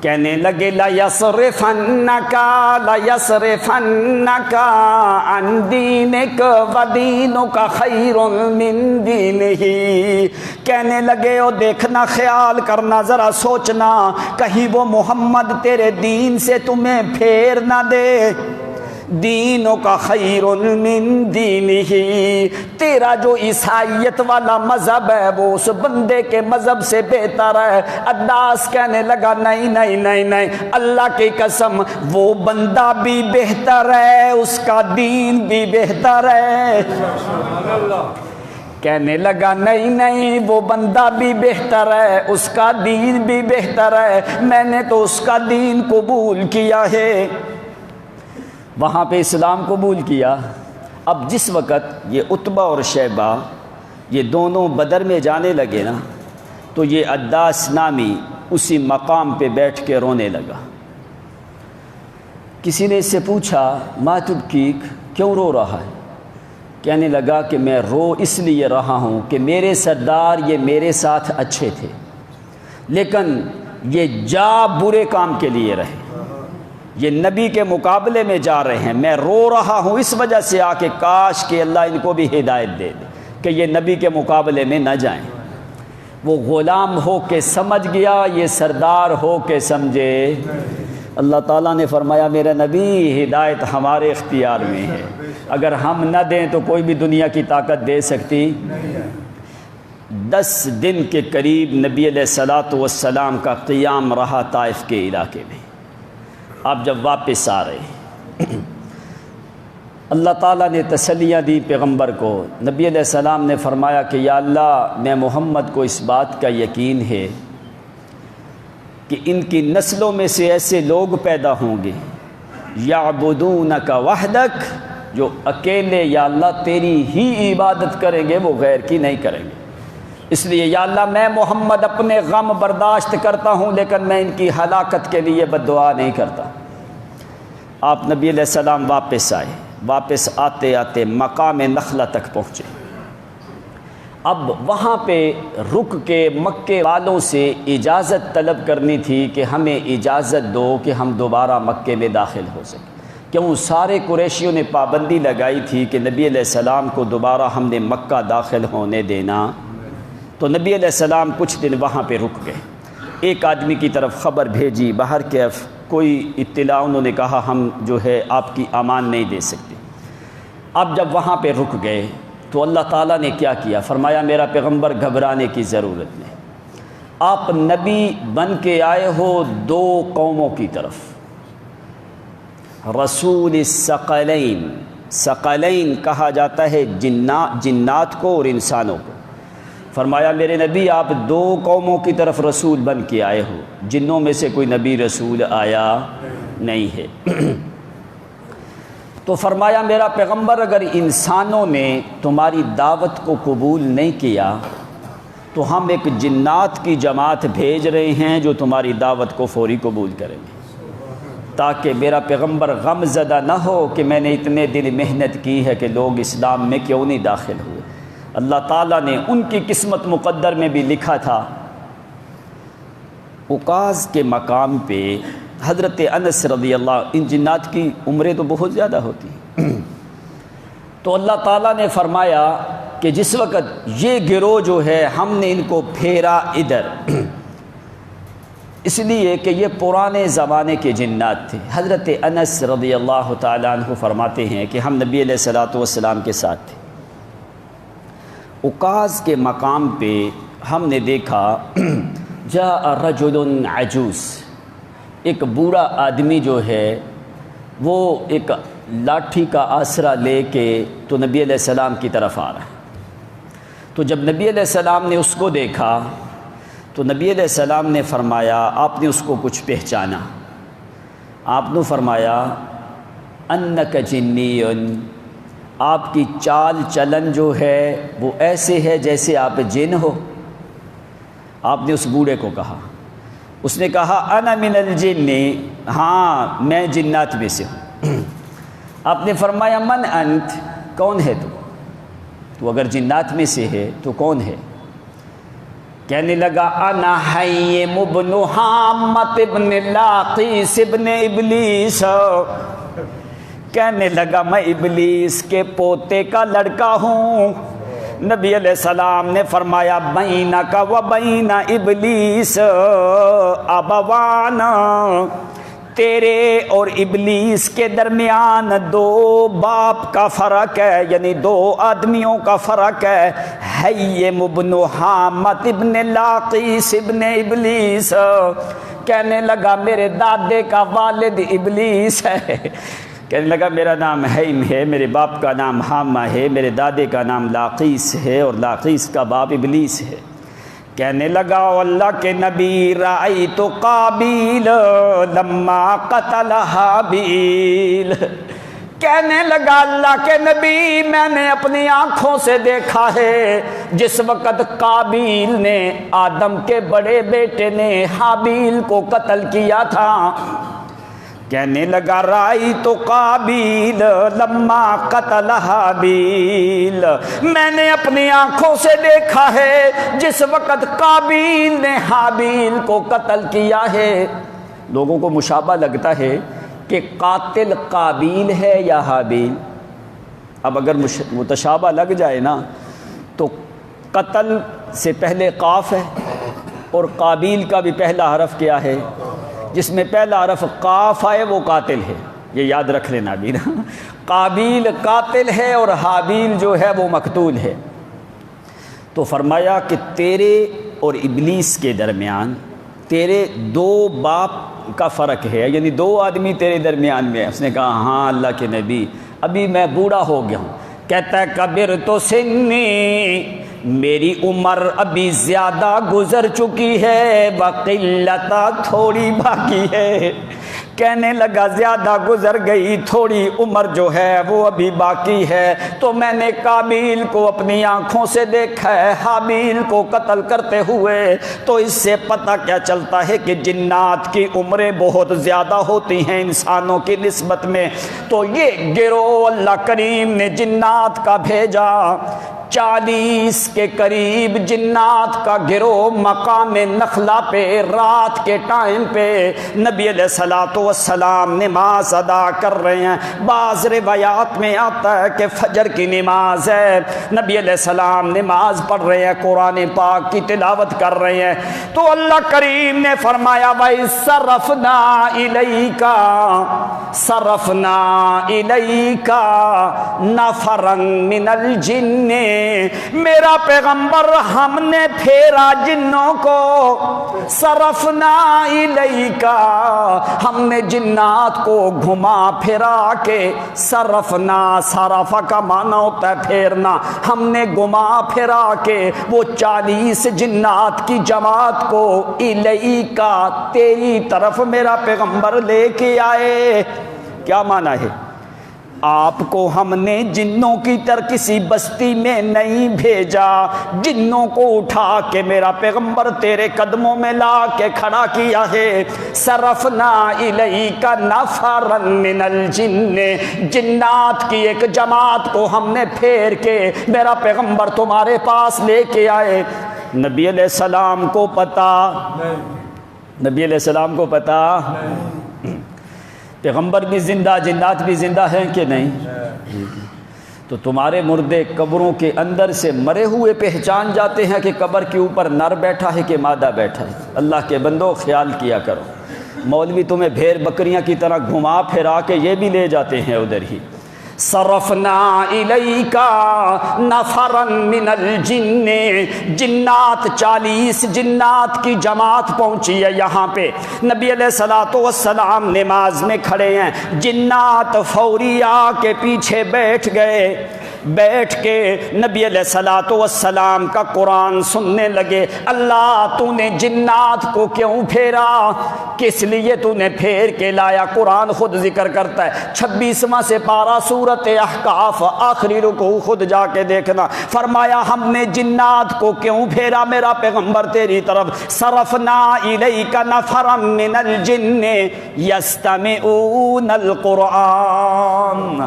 کہنے لگے لَيَصْرِفَنَّكَ عَنْ دِينِكَ وَدِينُكَ خَيْرٌ مِّن دِينِهِ. کہنے لگے او دیکھنا, خیال کرنا, ذرا سوچنا کہیں وہ محمد تیرے دین سے تمہیں پھیر نہ دے. دینوں کا خیر من دینہ, تیرا جو عیسائیت والا مذہب ہے وہ اس بندے کے مذہب سے بہتر ہے. عداس کہنے لگا نہیں نہیں نہیں نہیں, اللہ کی قسم وہ بندہ بھی بہتر ہے, اس کا دین بھی بہتر ہے. کہنے لگا نہیں نہیں وہ بندہ بھی بہتر ہے, اس کا دین بھی بہتر ہے, میں نے تو اس کا دین قبول کیا ہے. وہاں پہ اسلام قبول کیا. اب جس وقت یہ عتبہ اور شیبہ یہ دونوں بدر میں جانے لگے نا, تو یہ عداس نامی اسی مقام پہ بیٹھ کے رونے لگا. کسی نے اس سے پوچھا ما تبکیک, کیوں رو رہا ہے؟ کہنے لگا کہ میں رو اس لیے رہا ہوں کہ میرے سردار یہ میرے ساتھ اچھے تھے, لیکن یہ جا برے کام کے لیے رہے، یہ نبی کے مقابلے میں جا رہے ہیں۔ میں رو رہا ہوں اس وجہ سے آ کے کاش کہ اللہ ان کو بھی ہدایت دے دے کہ یہ نبی کے مقابلے میں نہ جائیں۔ وہ غلام ہو کے سمجھ گیا، یہ سردار ہو کے سمجھے۔ اللہ تعالیٰ نے فرمایا میرے نبی ہدایت ہمارے اختیار میں ہے، اگر ہم نہ دیں تو کوئی بھی دنیا کی طاقت دے سکتی۔ 10 دن کے قریب نبی علیہ الصلوۃ والسلام کا قیام رہا طائف کے علاقے میں۔ آپ جب واپس آ رہے، اللہ تعالیٰ نے تسلیاں دی پیغمبر کو۔ نبی علیہ السلام نے فرمایا کہ یا اللہ، میں محمد کو اس بات کا یقین ہے کہ ان کی نسلوں میں سے ایسے لوگ پیدا ہوں گے یعبدونک وحدک، جو اکیلے یا اللہ تیری ہی عبادت کریں گے، وہ غیر کی نہیں کریں گے۔ اس لیے یا اللہ میں محمد اپنے غم برداشت کرتا ہوں، لیکن میں ان کی ہلاکت کے لیے بد دعا نہیں کرتا۔ آپ نبی علیہ السلام واپس آئے، واپس آتے آتے مقام نخلہ تک پہنچے۔ اب وہاں پہ رک کے مکے والوں سے اجازت طلب کرنی تھی کہ ہمیں اجازت دو کہ ہم دوبارہ مکے میں داخل ہو سکیں، کیوں سارے قریشیوں نے پابندی لگائی تھی کہ نبی علیہ السلام کو دوبارہ ہم نے مکہ داخل ہونے دینا۔ تو نبی علیہ السلام کچھ دن وہاں پہ رک گئے، ایک آدمی کی طرف خبر بھیجی، باہر کیف کوئی اطلاع، انہوں نے کہا ہم جو ہے آپ کی امان نہیں دے سکتے۔ اب جب وہاں پہ رک گئے تو اللہ تعالیٰ نے کیا کیا، فرمایا میرا پیغمبر گھبرانے کی ضرورت نہیں، آپ نبی بن کے آئے ہو 2 قوموں کی طرف، رسول الثقلین، ثقلین کہا جاتا ہے جنات کو اور انسانوں کو۔ فرمایا میرے نبی آپ 2 قوموں کی طرف رسول بن کے آئے ہو، جنوں میں سے کوئی نبی رسول آیا نہیں ہے۔ تو فرمایا میرا پیغمبر اگر انسانوں نے تمہاری دعوت کو قبول نہیں کیا تو ہم ایک جنات کی جماعت بھیج رہے ہیں جو تمہاری دعوت کو فوری قبول کریں گے، تاکہ میرا پیغمبر غم زدہ نہ ہو کہ میں نے اتنے دن محنت کی ہے کہ لوگ اسلام میں کیوں نہیں داخل ہوئے۔ اللہ تعالیٰ نے ان کی قسمت مقدر میں بھی لکھا تھا۔ اوقاز کے مقام پہ حضرت انس رضی اللہ، ان جنات کی عمریں تو بہت زیادہ ہوتی ہیں، تو اللہ تعالیٰ نے فرمایا کہ جس وقت یہ گروہ جو ہے ہم نے ان کو پھیرا ادھر، اس لیے کہ یہ پرانے زمانے کے جنات تھے۔ حضرت انس رضی اللہ تعالیٰ عنہ فرماتے ہیں کہ ہم نبی علیہ الصلوۃ والسلام کے ساتھ تھے، اوقاز کے مقام پہ ہم نے دیکھا جاء رجل عجوز، ایک بوڑھا آدمی جو ہے وہ ایک لاٹھی کا آسرا لے کے تو نبی علیہ السلام کی طرف آ رہا ہے۔ تو جب نبی علیہ السلام نے اس کو دیکھا تو نبی علیہ السلام نے فرمایا، آپ نے اس کو کچھ پہچانا، آپ نے فرمایا انک جنی، آپ کی چال چلن جو ہے وہ ایسے ہے جیسے آپ جن ہو۔ آپ نے اس بوڑھے کو کہا، اس نے کہا انا من الجن، ہاں میں جنات میں سے ہوں۔ آپ نے فرمایا من انت، کون ہے تو اگر جنات میں سے ہے تو کون ہے؟ کہنے لگا انا حیم ابن حامت ابن لاقیس ابن ابلیس، کہنے لگا میں ابلیس کے پوتے کا لڑکا ہوں۔ نبی علیہ السلام نے فرمایا بینک و بین ابلیس ابوان، تیرے اور ابلیس کے درمیان 2 باپ کا فرق ہے، یعنی 2 آدمیوں کا فرق ہے۔ حیم ابن حامت ابن لاقیس ابن ابلیس، کہنے لگا میرے دادے کا والد ابلیس ہے، کہنے لگا میرا نام حیم ہے، میرے باپ کا نام حامہ ہے، میرے دادے کا نام لاقیس ہے اور لاقیس کا باپ ابلیس ہے۔ کہنے لگا اللہ کے نبی رأیت قابیل لما قتل حابیل، کہنے لگا اللہ کے نبی میں نے اپنی آنکھوں سے دیکھا ہے جس وقت قابیل نے آدم کے بڑے بیٹے نے حابیل کو قتل کیا تھا کہنے لگا رائی تو قابیل لما قتل حابیل، میں نے اپنی آنکھوں سے دیکھا ہے جس وقت قابیل نے حابیل کو قتل کیا ہے۔ لوگوں کو مشابہ لگتا ہے کہ قاتل قابیل ہے یا حابیل۔ اب اگر متشابہ لگ جائے نا تو قتل سے پہلے قاف ہے اور قابیل کا بھی پہلا حرف کیا ہے؟ جس میں پہلا حرف قاف آئے وہ قاتل ہے، یہ یاد رکھ لینا بھی نا۔ قابیل قاتل ہے اور حابیل جو ہے وہ مقتول ہے۔ تو فرمایا کہ تیرے اور ابلیس کے درمیان تیرے دو باپ کا فرق ہے، یعنی دو آدمی تیرے درمیان میں۔ اس نے کہا ہاں اللہ کے نبی ابھی میں بوڑھا ہو گیا ہوں۔ کہتا ہے کبر تو سنی، میری عمر ابھی زیادہ گزر چکی ہے، وقلتا تھوڑی باقی ہے۔ کہنے لگا زیادہ گزر گئی، تھوڑی عمر جو ہے وہ ابھی باقی ہے۔ تو میں نے قابیل کو اپنی آنکھوں سے دیکھا ہے حابیل کو قتل کرتے ہوئے، تو اس سے پتہ کیا چلتا ہے کہ جنات کی عمریں بہت زیادہ ہوتی ہیں انسانوں کی نسبت میں۔ تو یہ گروہ اللہ کریم نے جنات کا بھیجا، 40 کے قریب جنات کا گروہ مقام نخلا پہ رات کے ٹائم پہ نبی علیہ الصلوۃ والسلام نماز ادا کر رہے ہیں۔ بعض روایات میں آتا ہے کہ فجر کی نماز ہے، نبی علیہ السلام نماز پڑھ رہے ہیں، قرآن پاک کی تلاوت کر رہے ہیں۔ تو اللہ کریم نے فرمایا وَإِصْرَفْنَا إِلَيْكَ صَرَفْنَا إِلَيْكَ نَفَرًا مِنَ الْجِنِّ، میرا پیغمبر ہم نے پھیرا جنوں کو، صرفنا الیک، ہم نے جنات کو گھما پھرا کے، صرفنا صرف کا معنی ہوتا ہے پھیرنا، ہم نے گھما پھرا کے وہ 40 جنات کی جماعت کو الیک تیری طرف میرا پیغمبر لے کے آئے۔ کیا معنی ہے؟ آپ کو ہم نے جنوں کی طرح کسی بستی میں نہیں بھیجا، جنوں کو اٹھا کے میرا پیغمبر تیرے قدموں میں لا کے کھڑا کیا ہے۔ صرفنا الیک نفرا من الجن، جنات کی ایک جماعت کو ہم نے پھیر کے میرا پیغمبر تمہارے پاس لے کے آئے۔ نبی علیہ السلام کو پتا، نبی علیہ السلام کو پتا پیغمبر بھی زندہ، جنات بھی زندہ ہیں کہ نہیں؟ تو تمہارے مردے قبروں کے اندر سے مرے ہوئے پہچان جاتے ہیں کہ قبر کے اوپر نر بیٹھا ہے کہ مادہ بیٹھا ہے۔ اللہ کے بندو خیال کیا کرو، مولوی تمہیں بھیڑ بکریاں کی طرح گھما پھرا کے یہ بھی لے جاتے ہیں ادھر ہی۔ صرفنا الیک نفرا من الجن، جنات 40 جنات کی جماعت پہنچی ہے یہاں پہ۔ نبی علیہ الصلوۃ والسلام نماز میں کھڑے ہیں، جنات فوری آ کے پیچھے بیٹھ گئے، بیٹھ کے نبی علیہ الصلوۃ والسلام کا قرآن سننے لگے۔ اللہ تو نے جنات کو کیوں پھیرا، کس لیے تو نے پھیر کے لایا؟ قرآن خود ذکر کرتا ہے، 26واں سے پارہ سورۃ احقاف آخری رکوع خود جا کے دیکھنا۔ فرمایا ہم نے جنات کو کیوں پھیرا میرا پیغمبر تیری طرف؟ صرفنا الیک نفرا من الجن یستمعون القرآن،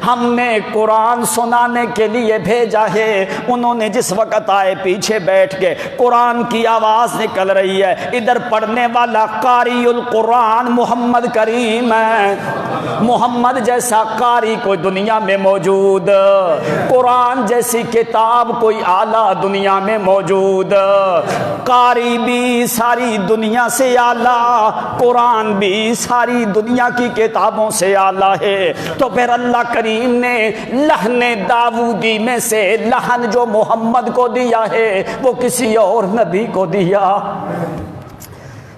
ہم نے قرآن سنانے کے لیے بھیجا ہے۔ انہوں نے جس وقت آئے پیچھے بیٹھ کے، قرآن کی آواز نکل رہی ہے، ادھر پڑھنے والا قاری القرآن محمد کریم ہے۔ محمد جیسا قاری کوئی دنیا میں موجود، قرآن جیسی کتاب کوئی اعلیٰ دنیا میں موجود، قاری بھی ساری دنیا سے اعلیٰ، قرآن بھی ساری دنیا کی کتابوں سے اعلیٰ ہے۔ تو پھر اللہ کریم نے لحن داودی میں سے لحن جو محمد کو دیا ہے وہ کسی اور نبی کو دیا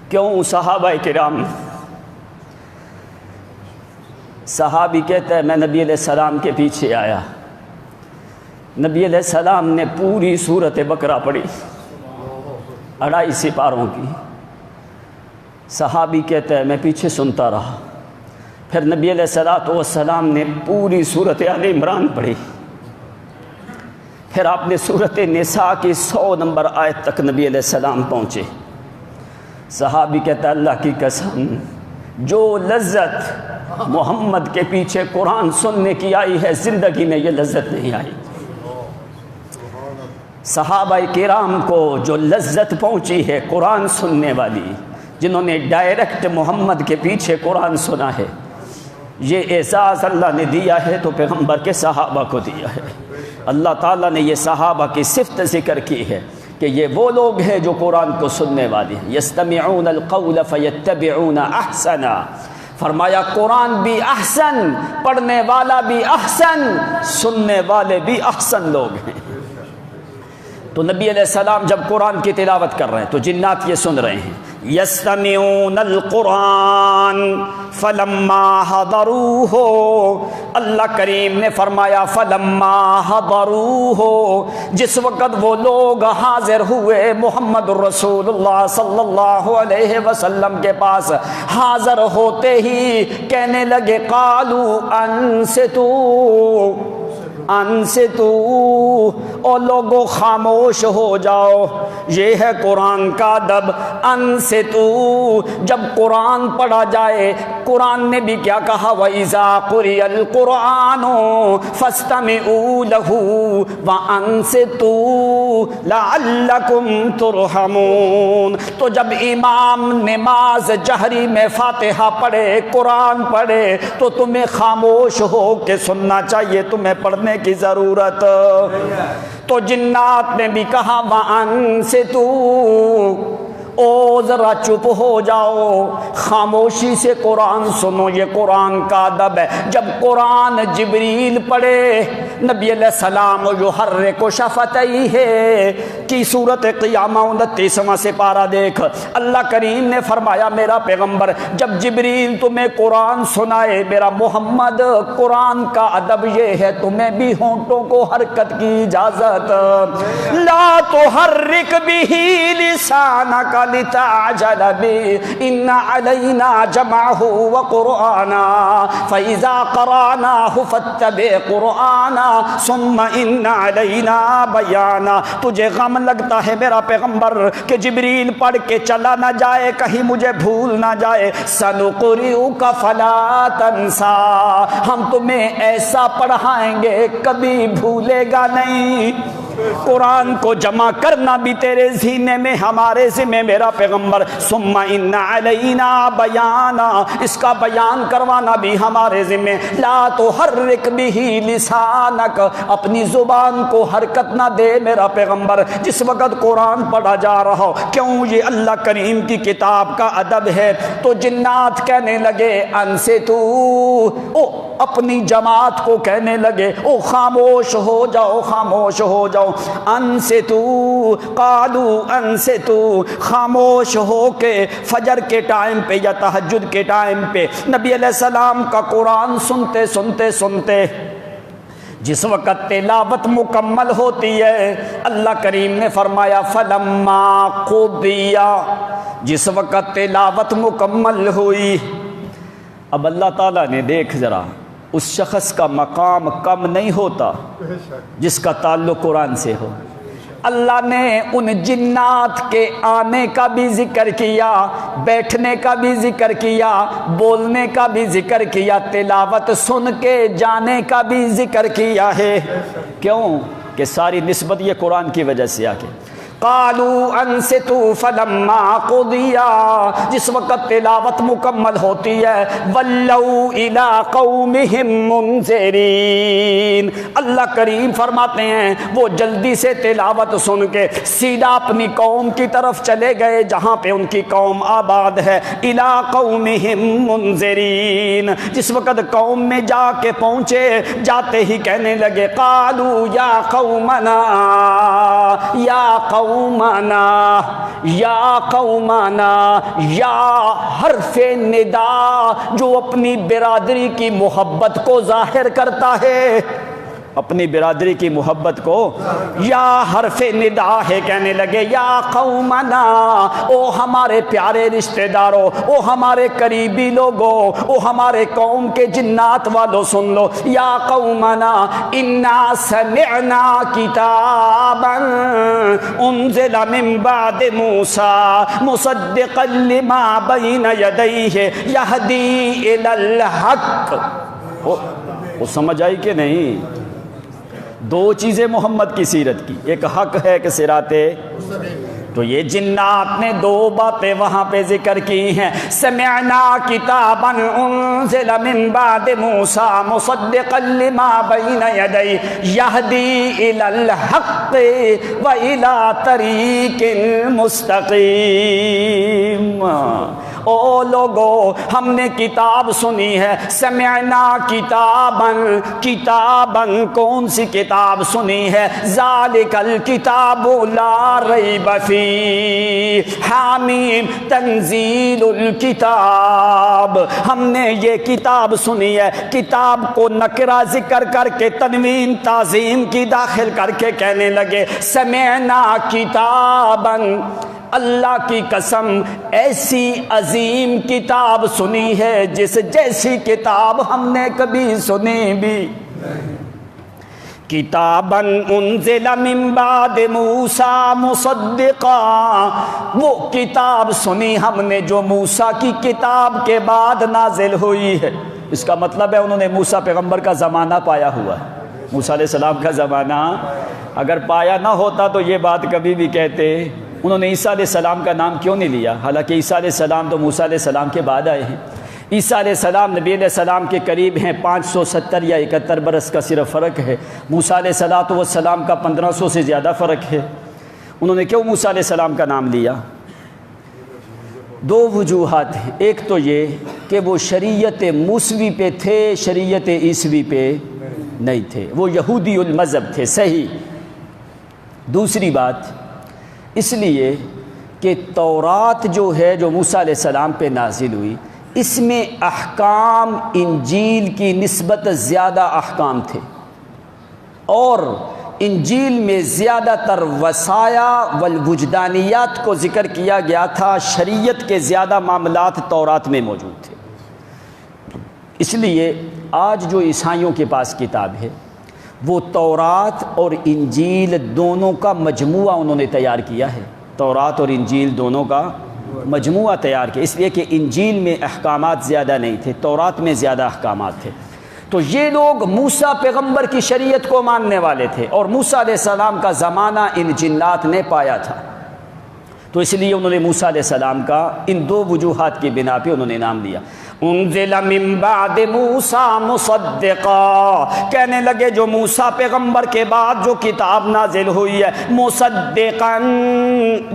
کیوں؟ صحابہ کرام، صحابی کہتا ہے میں نبی علیہ السلام کے پیچھے آیا، نبی علیہ السلام نے پوری سورۃ بقرہ پڑھی 2.5 سپاروں کی۔ صحابی کہتا ہے میں پیچھے سنتا رہا، پھر نبی علیہ الصلوۃ والسلام نے پوری سورۃ آل عمران پڑھی، پھر آپ نے سورۃ نساء کی 100 نمبر آیت تک نبی علیہ السلام پہنچے۔ صحابی کہتا ہے اللہ کی قسم جو لذت محمد کے پیچھے قرآن سننے کی آئی ہے زندگی میں یہ لذت نہیں آئی۔ صحابہ کرام کو جو لذت پہنچی ہے قرآن سننے والی، جنہوں نے ڈائریکٹ محمد کے پیچھے قرآن سنا ہے، یہ اعزاز اللہ نے دیا ہے تو پیغمبر کے صحابہ کو دیا ہے۔ اللہ تعالیٰ نے یہ صحابہ کی صفت ذکر کی ہے کہ یہ وہ لوگ ہیں جو قرآن کو سننے والے ہیں۔ یستمعون القول فیتبعون احسنا، فرمایا قرآن بھی احسن، پڑھنے والا بھی احسن، سننے والے بھی احسن لوگ ہیں۔ تو نبی علیہ السلام جب قرآن کی تلاوت کر رہے ہیں تو جنات یہ سن رہے ہیں، یستمعون القرآن فلما حضروہ، اللہ کریم نے فرمایا فلما حضروہ، جس وقت وہ لوگ حاضر ہوئے محمد الرسول اللہ صلی اللہ علیہ وسلم کے پاس، حاضر ہوتے ہی کہنے لگے قالوا انصتوا، انصتو، او لوگو خاموش ہو جاؤ، یہ ہے قرآن کا ادب۔ انصتو، جب قرآن پڑھا جائے، قرآن نے بھی کیا کہا وَإِذَا قُرِئَ الْقُرْآنُ فَاسْتَمِعُوا لَهُ وَأَنصِتُوا لَعَلَّكُمْ تُرْحَمُونَ۔ تو جب امام نماز جہری میں فاتحہ پڑھے، قرآن پڑھے، تو تمہیں خاموش ہو کے سننا چاہیے، تمہیں پڑھنے کی ضرورت۔ تو جنات نے بھی کہا وَأَنصِتُوا، او ذرا چپ ہو جاؤ، خاموشی سے قرآن سنو، یہ قرآن کا ادب ہے۔ جب قرآن جبریل پڑھے، نبی علیہ السلام یحرک شفتیہ کی سورت قیامہ 29واں سپارہ دیکھ، اللہ کریم نے فرمایا میرا پیغمبر جب جبریل تمہیں قرآن سنائے، میرا محمد قرآن کا ادب یہ ہے تمہیں بھی ہونٹوں کو حرکت کی اجازت۔ لا تحرک بہ لسانک لتعجل به ان علینا جمعہ وقرآنا فاذا قرأناہ فاتبع قرآنا ثم ان علینا بیانا۔ تجھے غم لگتا ہے میرا پیغمبر کہ جبریل پڑھ کے چلا نہ جائے، کہیں مجھے بھول نہ جائے، سنقرئک فلا تنسا، ہم تمہیں ایسا پڑھائیں گے کبھی بھولے گا نہیں۔ قرآن کو جمع کرنا بھی تیرے سینے میں ہمارے ذمہ میرا پیغمبر، ثم ان علینا بیانا، اس کا بیان کروانا بھی ہمارے ذمہ۔ لا تحرک بہ لسانک، اپنی زبان کو حرکت نہ دے میرا پیغمبر جس وقت قرآن پڑھا جا رہا ہو، کیوں یہ اللہ کریم کی کتاب کا ادب ہے۔ تو جنات کہنے لگے انصتو، او اپنی جماعت کو کہنے لگے او خاموش ہو جاؤ، خاموش ہو جاؤ۔ انصتو، قالوا انصتو، خاموش ہو کے فجر کے ٹائم پہ یا تہجد کے ٹائم پہ نبی علیہ السلام کا قرآن سنتے سنتے سنتے جس وقت تلاوت مکمل ہوتی ہے، اللہ کریم نے فرمایا فلما قضی، جس وقت تلاوت مکمل ہوئی، اب اللہ تعالیٰ نے دیکھ ذرا اس شخص کا مقام کم نہیں ہوتا جس کا تعلق قرآن سے ہو۔ اللہ نے ان جنات کے آنے کا بھی ذکر کیا، بیٹھنے کا بھی ذکر کیا، بولنے کا بھی ذکر کیا، تلاوت سن کے جانے کا بھی ذکر کیا ہے۔ کیوں کہ ساری نسبت یہ قرآن کی وجہ سے آ کے قالوا انصتوا فلما قضی، جس وقت تلاوت مکمل ہوتی ہے ولوا الی قومہم منذرین، اللہ کریم فرماتے ہیں وہ جلدی سے تلاوت سن کے سیدھا اپنی قوم کی طرف چلے گئے جہاں پہ ان کی قوم آباد ہے۔ الی قومہم منذرین، جس وقت قوم میں جا کے پہنچے، جاتے ہی کہنے لگے قالوا یا قومنا، یا قومنا، یا قومنا، یا حرف ندا جو اپنی برادری کی محبت کو ظاہر کرتا ہے۔ اپنی برادری کی محبت کو یا حرف ندا ہے، کہنے لگے یا قومنا، او ہمارے پیارے رشتہ داروں، او ہمارے قریبی لوگوں، او ہمارے قوم کے جنات والوں سن لو، یا قومنا انا سمعنا کتابا انزل من بعد موسیٰ مصدقا لما بین یدیہ یہدی الی الحق۔ وہ سمجھ آئی کہ نہیں؟ دو چیزیں محمد کی سیرت کی، ایک حق ہے کہ صراط، تو یہ جنات نے دو باتیں وہاں پہ ذکر کی ہیں، سمعنا کتابا انزل من بعد موسیٰ مصدقا لما بین یدیہ یہدی الی الحق و الی طریق مستقیم۔ او لوگو، ہم نے کتاب سنی ہے، سمعنا کتاباً، کتاباً کون سی کتاب سنی ہے؟ ذالک الکتاب لا ریب فیہ حامیم تنزیل الکتاب۔ ہم نے یہ کتاب سنی ہے، کتاب کو نکرہ ذکر کر کے تنوین تعظیم کی داخل کر کے کہنے لگے سمعنا کتاباً، اللہ کی قسم ایسی عظیم کتاب سنی ہے جس جیسی کتاب ہم نے کبھی سنی بھی۔ کتاباً انزل من بعد موسیٰ مصدقا، وہ کتاب سنی ہم نے جو موسیٰ کی کتاب کے بعد نازل ہوئی ہے۔ اس کا مطلب ہے انہوں نے موسیٰ پیغمبر کا زمانہ پایا ہوا ہے، موسیٰ علیہ السلام کا زمانہ اگر پایا نہ ہوتا تو یہ بات کبھی بھی کہتے۔ انہوں نے عیسیٰ علیہ السلام کا نام کیوں نہیں لیا؟ حالانکہ عیسیٰ علیہ السلام تو موسیٰ علیہ السلام کے بعد آئے ہیں۔ عیسیٰ علیہ السلام نبی علیہ السلام کے قریب ہیں، 570 یا 71 برس کا صرف فرق ہے۔ موسیٰ علیہ السلام کا 1500 سے زیادہ فرق ہے۔ انہوں نے کیوں موسیٰ علیہ السلام کا نام لیا؟ دو وجوہات ہیں، ایک تو یہ کہ وہ شریعت موسوی پہ تھے، شریعت عیسوی پہ نہیں تھے، وہ یہودی المذہب تھے، صحیح۔ دوسری بات اس لیے کہ تورات جو ہے جو موسیٰ علیہ السلام پہ نازل ہوئی، اس میں احکام انجیل کی نسبت زیادہ احکام تھے، اور انجیل میں زیادہ تر وصایا والوجدانیات کو ذکر کیا گیا تھا، شریعت کے زیادہ معاملات تورات میں موجود تھے۔ اس لیے آج جو عیسائیوں کے پاس کتاب ہے وہ تورات اور انجیل دونوں کا مجموعہ انہوں نے تیار کیا ہے، تورات اور انجیل دونوں کا مجموعہ تیار کیا، اس لیے کہ انجیل میں احکامات زیادہ نہیں تھے، تورات میں زیادہ احکامات تھے۔ تو یہ لوگ موسیٰ پیغمبر کی شریعت کو ماننے والے تھے، اور موسیٰ علیہ السلام کا زمانہ ان جنات نے پایا تھا، تو اس لیے انہوں نے موسیٰ علیہ السلام کا ان دو وجوہات کی بنا پہ انہوں نے نام لیا۔ انزل من بعد موسیٰ مصدقا، کہنے لگے جو موسیٰ پیغمبر کے بعد جو کتاب نازل ہوئی ہے، مصدقا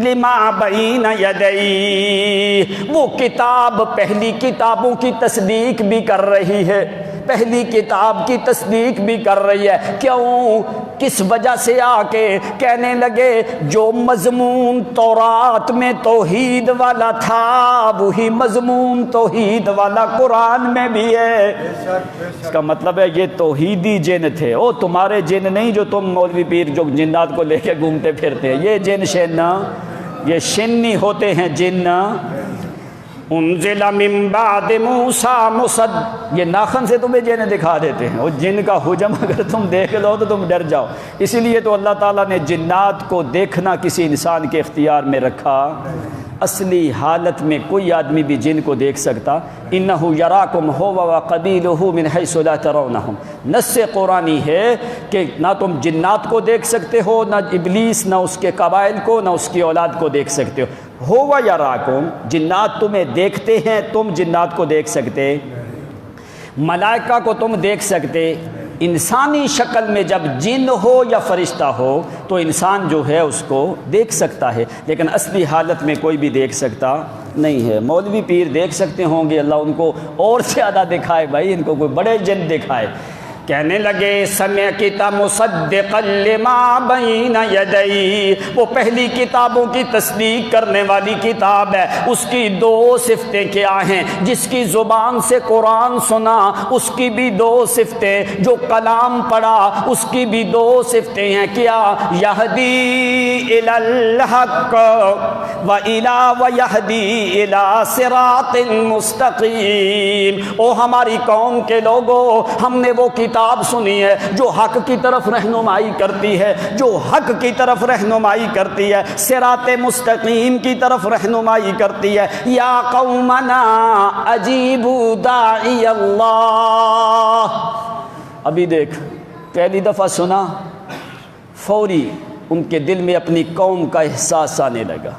لما بین یدیہ، وہ کتاب پہلی کتابوں کی تصدیق بھی کر رہی ہے، پہلی کتاب کی تصدیق بھی کر رہی ہے۔ کیوں؟ کس وجہ سے؟ آ کے کہنے لگے جو مضمون تورات میں توحید والا تھا وہی مضمون توحید والا قرآن میں بھی ہے۔ اس کا مطلب ہے یہ توحیدی جن تھے، او تمہارے جن نہیں جو تم مولوی پیر جو جنات کو لے کے گھومتے پھرتے ہیں، یہ جن شن، یہ شنی ہوتے ہیں جن۔ انزل من بعد موسیٰ یہ ناخن سے تمہیں جن دکھا دیتے ہیں، وہ جن کا حجم اگر تم دیکھ لو تو تم ڈر جاؤ، اسی لیے تو اللہ تعالیٰ نے جنات کو دیکھنا کسی انسان کے اختیار میں رکھا۔ اصلی حالت میں کوئی آدمی بھی جن کو دیکھ سکتا، انہو یراکم ہو وقبیلہ من حیث لا ترونہم، نص قرآنی ہے کہ نہ تم جنات کو دیکھ سکتے ہو، نہ ابلیس، نہ اس کے قبائل کو، نہ اس کی اولاد کو دیکھ سکتے ہو یراکم، جنات تمہیں دیکھتے ہیں، تم جنات کو دیکھ سکتے، ملائکہ کو تم دیکھ سکتے۔ انسانی شکل میں جب جن ہو یا فرشتہ ہو تو انسان جو ہے اس کو دیکھ سکتا ہے، لیکن اصلی حالت میں کوئی بھی دیکھ سکتا نہیں ہے۔ مولوی پیر دیکھ سکتے ہوں گے، اللہ ان کو اور زیادہ دکھائے بھائی، ان کو کوئی بڑے جن دکھائے، کہنے لگے سمعت مصدقا لما بین یدی، وہ پہلی کتابوں کی تصدیق کرنے والی کتاب ہے، اس کی دو صفتیں کیا ہیں؟ جس کی زبان سے قرآن سنا اس کی بھی دو صفتیں، جو کلام پڑھا اس کی بھی دو صفتیں ہیں، کیا؟ یہدی الی الحق ویہدی الی صراط مستقیم۔ او ہماری قوم کے لوگوں، ہم نے وہ کتاب سنی ہے جو حق کی طرف رہنمائی کرتی ہے، جو حق کی طرف رہنمائی کرتی ہے، صراط مستقیم کی طرف رہنمائی کرتی ہے۔ یا قومنا اجیبوا داعی اللہ۔ ابھی دیکھ، پہلی دفعہ سنا، فوری ان کے دل میں اپنی قوم کا احساس آنے لگا،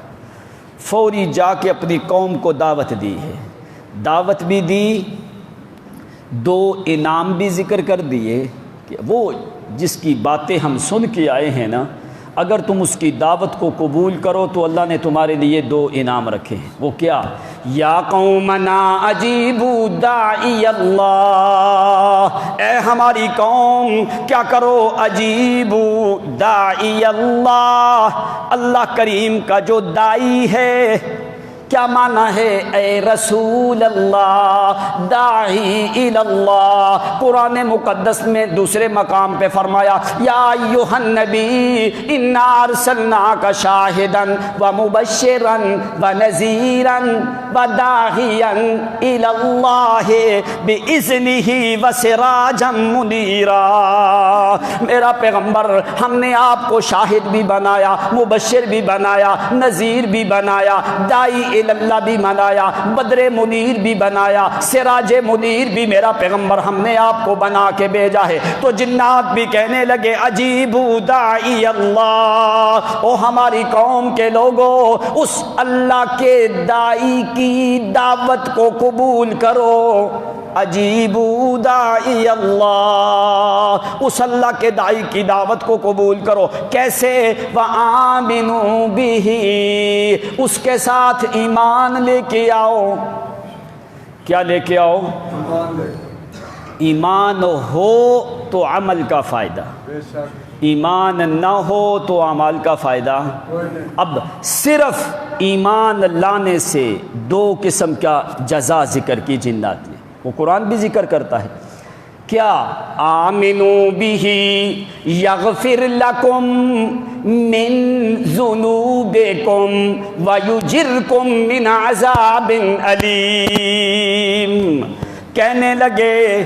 فوری جا کے اپنی قوم کو دعوت دی ہے، دعوت بھی دی، دو انعام بھی ذکر کر دیے کہ وہ جس کی باتیں ہم سن کے آئے ہیں نا، اگر تم اس کی دعوت کو قبول کرو تو اللہ نے تمہارے لیے دو انعام رکھے ہیں۔ وہ کیا؟ یا قومنا اجیبوا داعی اللہ، اے ہماری قوم کیا کرو؟ اجیبوا داعی اللہ، اللہ کریم کا جو دائی ہے۔ کیا معنی ہے؟ اے رسول اللہ، داعی الی اللہ۔ قرآن مقدس میں دوسرے مقام پہ فرمایا یا ایھا النبی انا ارسلناک شاہدا ومبشرا ونذیرا وداعیا الی اللہ باذنہ وسراجا منیرا۔ میرا پیغمبر، ہم نے آپ کو شاہد بھی بنایا، مبشر بھی بنایا، نذیر بھی بنایا، داعی اللہ بھی بنایا، بدر منیر بھی بنایا، سراج منیر بھی میرا پیغمبر ہم نے آپ کو بنا کے بھیجا ہے۔ تو جنات بھی کہنے لگے اجیبوا داعی اللہ، او ہماری قوم کے لوگوں، اس اللہ کے دائی کی دعوت کو قبول کرو۔ اجیبوا داعی اللہ، اس اللہ کے دائی کی دعوت کو قبول کرو۔ کیسے؟ وآمنوا بہ، اس کے ساتھ ایمان لے کے آؤ۔ کیا لے کے آؤ؟ ایمان ہو تو عمل کا فائدہ، ایمان نہ ہو تو اعمال کا فائدہ۔ اب صرف ایمان لانے سے دو قسم کا جزا ذکر کی جنات نے، وہ قرآن بھی ذکر کرتا ہے۔ کیا؟ آمنوا بہ یغفر لکم من ذنوبکم ویجرکم من عذاب علیم۔ کہنے لگے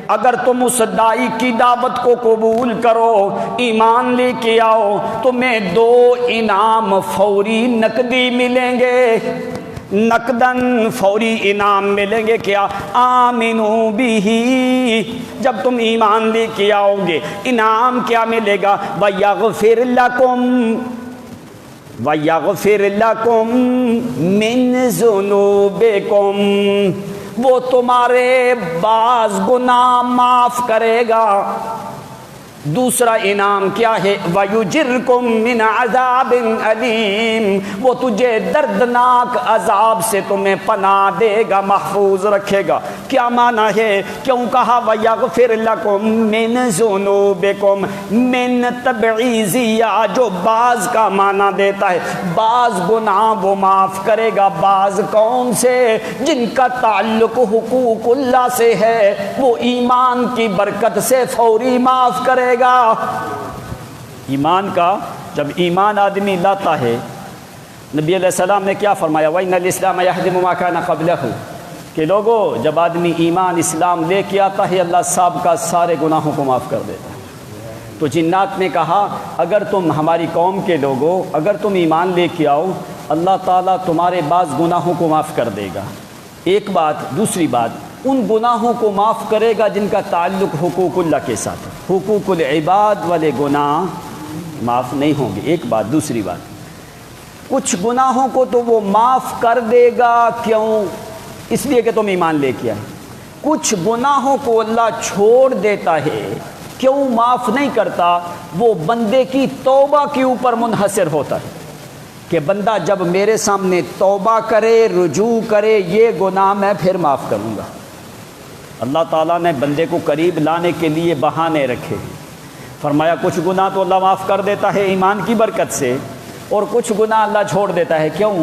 اگر تم اس دائی کی دعوت کو قبول کرو، ایمان لے کے آؤ، تمہیں دو انعام فوری نقدی ملیں گے، نقدن فوری انعام ملیں گے۔ کیا؟ آمنوا بہ، جب تم ایمان لے کے آؤ گے انعام کیا ملے گا؟ وَيَغْفِرْ لَكُمْ مِنْ ذُنُوبِكُمْ، وہ تمہارے بعض گناہ معاف کرے گا۔ دوسرا انعام کیا ہے؟ وَيُجِرْكُم مِّنْ عَذَابٍ أَلِيمٍ، وہ تجھے دردناک عذاب سے تمہیں پناہ دے گا، محفوظ رکھے گا۔ کیا معنی ہے؟ کیوں کہا وَيَغْفِرْ لَكُم مِّنْ ذُنُوبِكُم؟ من تبعیضیہ، جو بعض کا معنی دیتا ہے، بعض گناہ وہ معاف کرے گا۔ بعض کون سے؟ جن کا تعلق حقوق اللہ سے ہے، وہ ایمان کی برکت سے فوری معاف کرے گا۔ ایمان کا جب ایمان آدمی لاتا ہے، نبی علیہ السلام نے کیا فرمایا؟ وَإِنَّ الْإِسْلَامَ يَهْدِمُ مَا كَانَ قَبْلَهُ، کہ لوگوں جب آدمی ایمان اسلام لے کے آتا ہے، اللہ سابقہ سارے گناہوں کو معاف کر دیتا ہے۔ تو جنات نے کہا اگر تم ہماری قوم کے لوگوں، اگر تم ایمان لے کے آؤ، اللہ تعالیٰ تمہارے بعض گناہوں کو معاف کر دے گا۔ ایک بات۔ دوسری بات، ان گناہوں کو معاف کرے گا جن کا تعلق حقوق اللہ کے ساتھ ہے، حقوق العباد والے گناہ معاف نہیں ہوں گے۔ ایک بات۔ دوسری بات، کچھ گناہوں کو تو وہ معاف کر دے گا، کیوں؟ اس لیے کہ تم ایمان لے کے آئے۔ کچھ گناہوں کو اللہ چھوڑ دیتا ہے، کیوں معاف نہیں کرتا؟ وہ بندے کی توبہ کے اوپر منحصر ہوتا ہے کہ بندہ جب میرے سامنے توبہ کرے، رجوع کرے، یہ گناہ میں پھر معاف کروں گا۔ اللہ تعالیٰ نے بندے کو قریب لانے کے لیے بہانے رکھے ہیں۔ فرمایا کچھ گناہ تو اللہ معاف کر دیتا ہے ایمان کی برکت سے، اور کچھ گناہ اللہ چھوڑ دیتا ہے۔ کیوں؟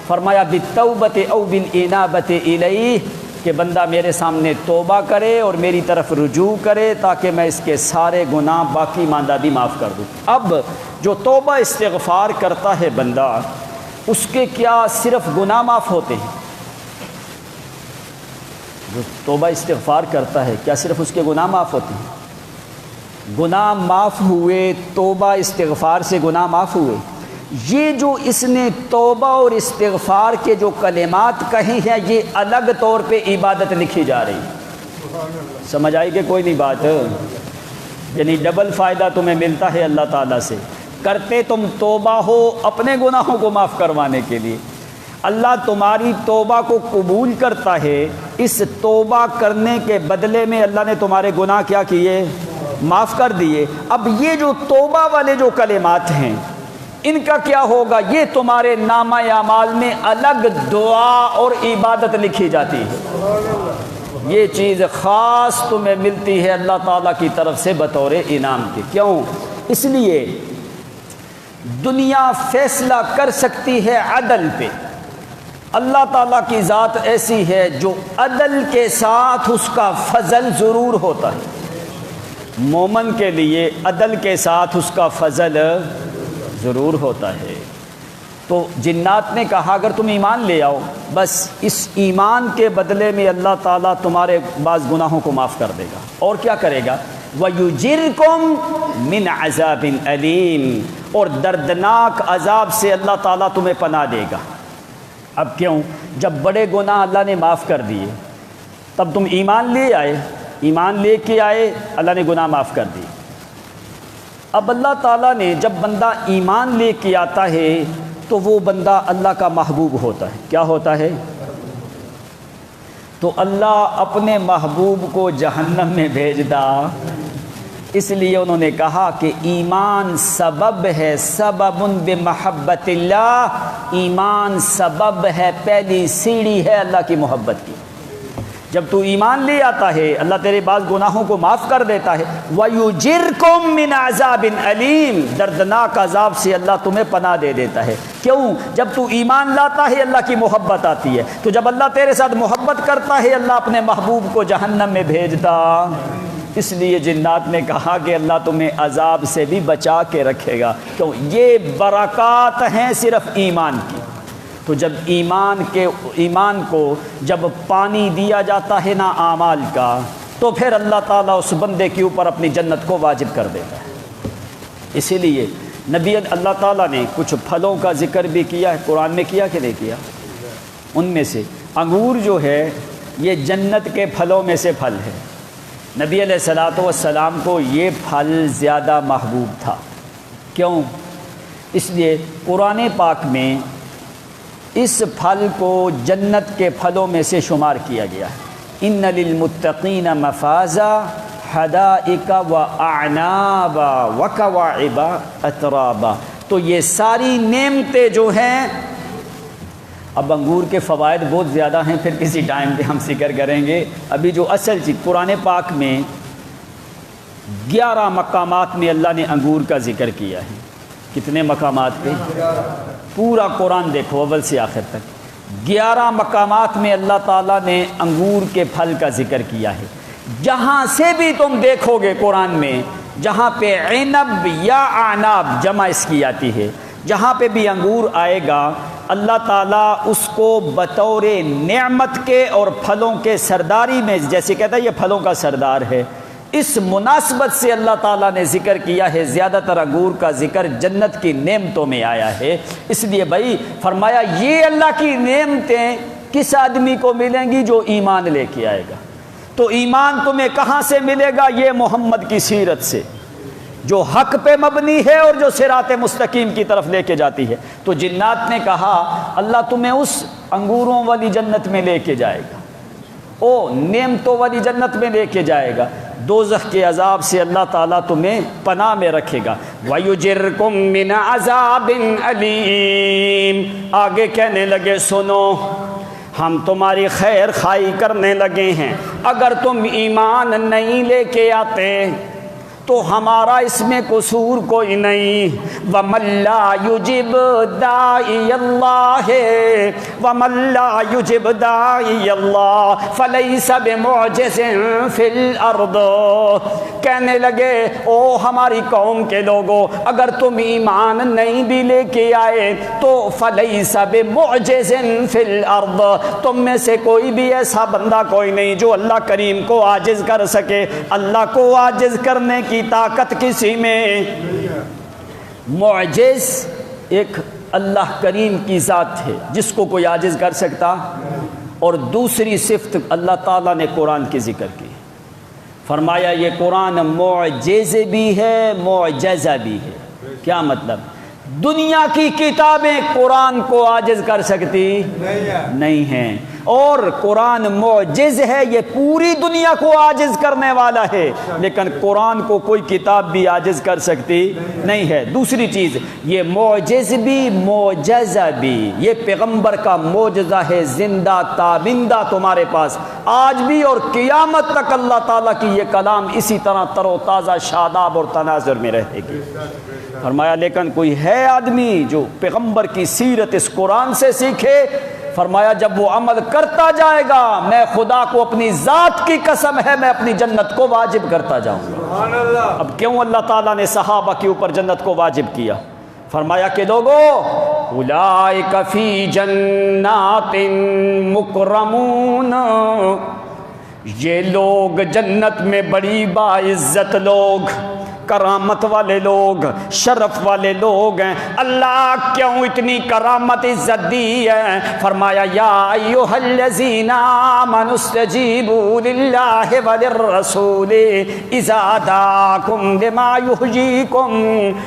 فرمایا بالتوبۃ او بالانابۃ الیہ، کہ بندہ میرے سامنے توبہ کرے اور میری طرف رجوع کرے تاکہ میں اس کے سارے گناہ باقی ماندہ بھی معاف کر دوں۔ اب جو توبہ استغفار کرتا ہے بندہ، اس کے کیا صرف گناہ معاف ہوتے ہیں؟ جو توبہ استغفار کرتا ہے کیا صرف اس کے گناہ معاف ہوتے ہیں؟ گناہ معاف ہوئے، توبہ استغفار سے گناہ معاف ہوئے۔ یہ جو اس نے توبہ اور استغفار کے جو کلمات کہے ہیں، یہ الگ طور پہ عبادت لکھی جا رہی ہے۔ سمجھ آئی کہ کوئی نہیں بات؟ یعنی ڈبل فائدہ تمہیں ملتا ہے اللہ تعالیٰ سے۔ کرتے تم توبہ ہو اپنے گناہوں کو معاف کروانے کے لیے، اللہ تمہاری توبہ کو قبول کرتا ہے۔ اس توبہ کرنے کے بدلے میں اللہ نے تمہارے گناہ کیا کیے؟ معاف کر دیے۔ اب یہ جو توبہ والے جو کلمات ہیں، ان کا کیا ہوگا؟ یہ تمہارے نامہ اعمال میں الگ دعا اور عبادت لکھی جاتی ہے۔ یہ چیز خاص تمہیں ملتی ہے اللہ تعالیٰ کی طرف سے بطور انعام کے۔ کیوں؟ اس لیے دنیا فیصلہ کر سکتی ہے عدل پہ، اللہ تعالیٰ کی ذات ایسی ہے جو عدل کے ساتھ اس کا فضل ضرور ہوتا ہے۔ مومن کے لیے عدل کے ساتھ اس کا فضل ضرور ہوتا ہے۔ تو جنات نے کہا اگر تم ایمان لے آؤ، بس اس ایمان کے بدلے میں اللہ تعالیٰ تمہارے بعض گناہوں کو معاف کر دے گا۔ اور کیا کرے گا؟ وَيُجِرْكُم مِّنْ عَذَابٍ أَلِيمٍ، اور دردناک عذاب سے اللہ تعالیٰ تمہیں پناہ دے گا۔ اب کیوں؟ جب بڑے گناہ اللہ نے معاف کر دیے، تب تم ایمان لے آئے، ایمان لے کے آئے، اللہ نے گناہ معاف کر دیے۔ اب اللہ تعالیٰ نے جب بندہ ایمان لے کے آتا ہے تو وہ بندہ اللہ کا محبوب ہوتا ہے۔ کیا ہوتا ہے؟ تو اللہ اپنے محبوب کو جہنم میں بھیجدا، اس لیے انہوں نے کہا کہ ایمان سبب ہے، سبب بمحبت اللہ، ایمان سبب ہے، پہلی سیڑھی ہے اللہ کی محبت کی۔ جب تو ایمان لے آتا ہے اللہ تیرے بعض گناہوں کو معاف کر دیتا ہے۔ وَيُجِرْكُم مِّنْ عَذَابٍ أَلِيمٍ، دردناک عذاب سے اللہ تمہیں پناہ دے دیتا ہے۔ کیوں؟ جب تو ایمان لاتا ہے اللہ کی محبت آتی ہے، تو جب اللہ تیرے ساتھ محبت کرتا ہے اللہ اپنے محبوب کو جہنم میں بھیجتا۔ اس لیے جنات نے کہا کہ اللہ تمہیں عذاب سے بھی بچا کے رکھے گا۔ کیوں؟ یہ برکات ہیں صرف ایمان کی۔ تو جب ایمان کو جب پانی دیا جاتا ہے نا اعمال کا، تو پھر اللہ تعالیٰ اس بندے کے اوپر اپنی جنت کو واجب کر دیتا ہے۔ اسی لیے نبی اللہ تعالیٰ نے کچھ پھلوں کا ذکر بھی کیا ہے، قرآن میں کیا کہ نہیں کیا؟ ان میں سے انگور جو ہے یہ جنت کے پھلوں میں سے پھل ہے۔ نبی علیہ الصلوۃ والسلام کو یہ پھل زیادہ محبوب تھا۔ کیوں؟ اس لیے قرآن پاک میں اس پھل کو جنت کے پھلوں میں سے شمار کیا گیا ہے۔ ان للمتقین مفازا حدائق واعنابا وکواعب اترابا۔ تو یہ ساری نعمتیں جو ہیں، اب انگور کے فوائد بہت زیادہ ہیں، پھر کسی ٹائم پہ ہم ذکر کریں گے۔ ابھی جو اصل چیز قرآن پاک میں 11 مقامات میں اللہ نے انگور کا ذکر کیا ہے۔ کتنے مقامات پہ؟ پورا قرآن دیکھو اول سے آخر تک 11 مقامات میں اللہ تعالیٰ نے انگور کے پھل کا ذکر کیا ہے۔ جہاں سے بھی تم دیکھو گے قرآن میں، جہاں پہ عنب یا اعناب جمع اس کی آتی ہے، جہاں پہ بھی انگور آئے گا اللہ تعالیٰ اس کو بطور نعمت کے اور پھلوں کے سرداری میں، جیسے کہتا ہے یہ پھلوں کا سردار ہے، اس مناسبت سے اللہ تعالیٰ نے ذکر کیا ہے۔ زیادہ تر انگور کا ذکر جنت کی نعمتوں میں آیا ہے۔ اس لیے بھائی فرمایا یہ اللہ کی نعمتیں کس آدمی کو ملیں گی؟ جو ایمان لے کے آئے گا۔ تو ایمان تمہیں کہاں سے ملے گا؟ یہ محمد کی سیرت سے، جو حق پہ مبنی ہے اور جو صراط مستقیم کی طرف لے کے جاتی ہے۔ تو جنات نے کہا اللہ تمہیں اس انگوروں والی جنت میں لے کے جائے گا، او نعمتوں والی جنت میں لے کے جائے گا، دوزخ کے عذاب سے اللہ تعالیٰ تمہیں پناہ میں رکھے گا۔ وَيُجِرْكُم مِّنْ عَذَابٍ أَلِيمٍ۔ آگے کہنے لگے سنو، ہم تمہاری خیر خواہی کرنے لگے ہیں، اگر تم ایمان نہیں لے کے آتے تو ہمارا اس میں قصور کوئی نہیں۔ وَمَن لَّا يُجِبْ دَاعِيَ اللَّهِ وَمَن لَّا يُجِبْ دَاعِيَ اللَّهِ فَلَيْسَ بِمُعْجِزٍ فِي الْأَرْضِ۔ کہنے لگے او ہماری قوم کے لوگوں، اگر تم ایمان نہیں بھی لے کے آئے تو فَلَيْسَ بِمُعْجِزٍ فِي الْأَرْضِ، تم میں سے کوئی بھی ایسا بندہ کوئی نہیں جو اللہ کریم کو عاجز کر سکے۔ اللہ کو عاجز کرنے کی طاقت کسی میں۔ معجز ایک اللہ کریم کی ذات ہے جس کو کوئی عاجز کر سکتا، اور دوسری صفت اللہ تعالیٰ نے قرآن کی ذکر کی، فرمایا یہ قرآن معجز بھی ہے معجزہ بھی ہے۔ کیا مطلب؟ دنیا کی کتابیں قرآن کو عاجز کر سکتی نہیں ہیں، اور قرآن معجز ہے، یہ پوری دنیا کو عاجز کرنے والا ہے، لیکن قرآن کو کوئی کتاب بھی عاجز کر سکتی نہیں ہے۔ دوسری چیز، یہ معجز بھی معجزہ بھی، یہ پیغمبر کا معجزہ ہے، زندہ تابندہ تمہارے پاس آج بھی اور قیامت تک اللہ تعالیٰ کی یہ کلام اسی طرح تر و تازہ شاداب اور تناظر میں رہے گی۔ فرمایا لیکن کوئی ہے آدمی جو پیغمبر کی سیرت اس قرآن سے سیکھے، فرمایا جب وہ عمل کرتا جائے گا میں خدا کو اپنی ذات کی قسم ہے میں اپنی جنت کو واجب کرتا جاؤں گا۔ اب کیوں اللہ تعالیٰ نے صحابہ کے اوپر جنت کو واجب کیا؟ فرمایا کہ لوگوں اولئک فی جنات مکرمون، یہ لوگ جنت میں بڑی باعزت لوگ، کرامت والے لوگ، شرف والے لوگ ہیں۔ اللہ کیوں اتنی کرامت عزت دی ہے؟ فرمایا یا ایھا الذین آمنوا استجیبوا للہ وللرسول اذا دعاکم لما یحییکم۔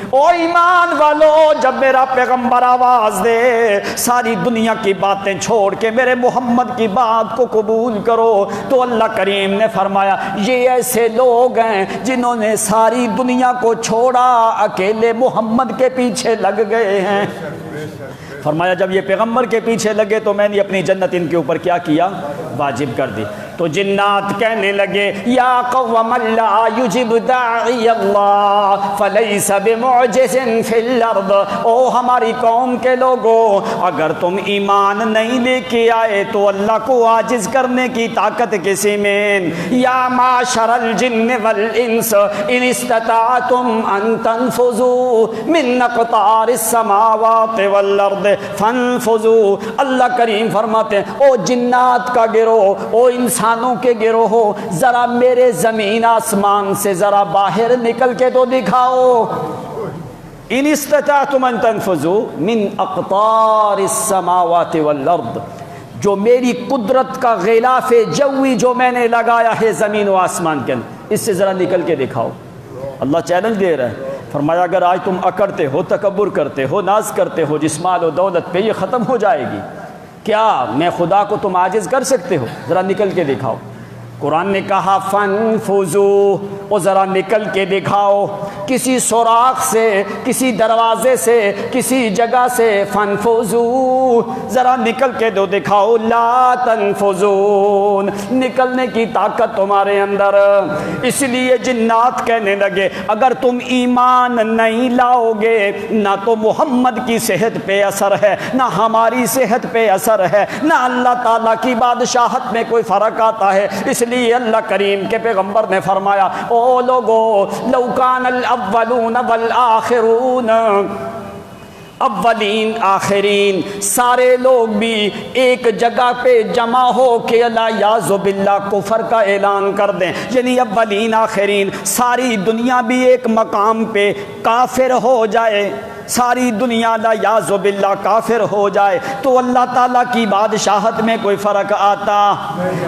او ایمان والو، جب میرا پیغمبر آواز دے ساری دنیا کی باتیں چھوڑ کے میرے محمد کی بات کو قبول کرو، تو اللہ کریم نے فرمایا یہ ایسے لوگ ہیں جنہوں نے ساری دنیا کو چھوڑا، اکیلے محمد کے پیچھے لگ گئے ہیں۔ فرمایا جب یہ پیغمبر کے پیچھے لگے تو میں نے اپنی جنت ان کے اوپر کیا کیا؟ واجب کر دی۔ تو جنات کہنے لگے یا قوم لا یجب داعی اللہ فلیس بمعجز فی الارض، او ہماری قوم کے لوگوں اگر تم ایمان نہیں لے کے آئے تو اللہ کو عاجز کرنے کی طاقت کسی میں۔ یا معشر الجن والانس ان استطعتم ان تنفذوا من اقطار السماوات والارض فانفذوا۔ اللہ کریم فرماتے ہیں او جنات کا گروہ، او انسانوں کے گروہ، ذرا میرے زمین آسمان سے ذرا باہر نکل کے تو دکھاؤ۔ ان استطعتم ان تنفذوا من اقطار السماوات والارض، جو میری قدرت کا غلاف جوی جو میں نے لگایا ہے زمین و آسمان کے اندر، اس سے ذرا نکل کے دکھاؤ۔ اللہ چیلنج دے رہا ہے، فرمایا اگر آج تم اکڑتے ہو، تکبر کرتے ہو، ناز کرتے ہو جس مال و دولت پہ، یہ ختم ہو جائے گی۔ کیا میں خدا کو تم عاجز کر سکتے ہو؟ ذرا نکل کے دکھاؤ۔ قرآن نے کہا فانفذوا، وہ ذرا نکل کے دکھاؤ، کسی سوراخ سے، کسی دروازے سے، کسی جگہ سے، فانفذوا ذرا نکل کے دو دکھاؤ، لا تنفذون، نکلنے کی طاقت تمہارے اندر۔ اس لیے جنات کہنے لگے اگر تم ایمان نہیں لاؤ گے نہ تو محمد کی صحت پہ اثر ہے، نہ ہماری صحت پہ اثر ہے، نہ اللہ تعالیٰ کی بادشاہت میں کوئی فرق آتا ہے۔ اس لیے اللہ کریم کے پیغمبر نے فرمایا او لوگو لو کان الاولون والآخرون، اولین آخرین سارے لوگ بھی ایک جگہ پہ جمع ہو کے اللہ یعوذ باللہ کفر کا اعلان کر دیں، یعنی اولین آخرین ساری دنیا بھی ایک مقام پہ کافر ہو جائے، ساری دنیا لا یعوذ باللہ کافر ہو جائے تو اللہ تعالیٰ کی بادشاہت میں کوئی فرق آتا؟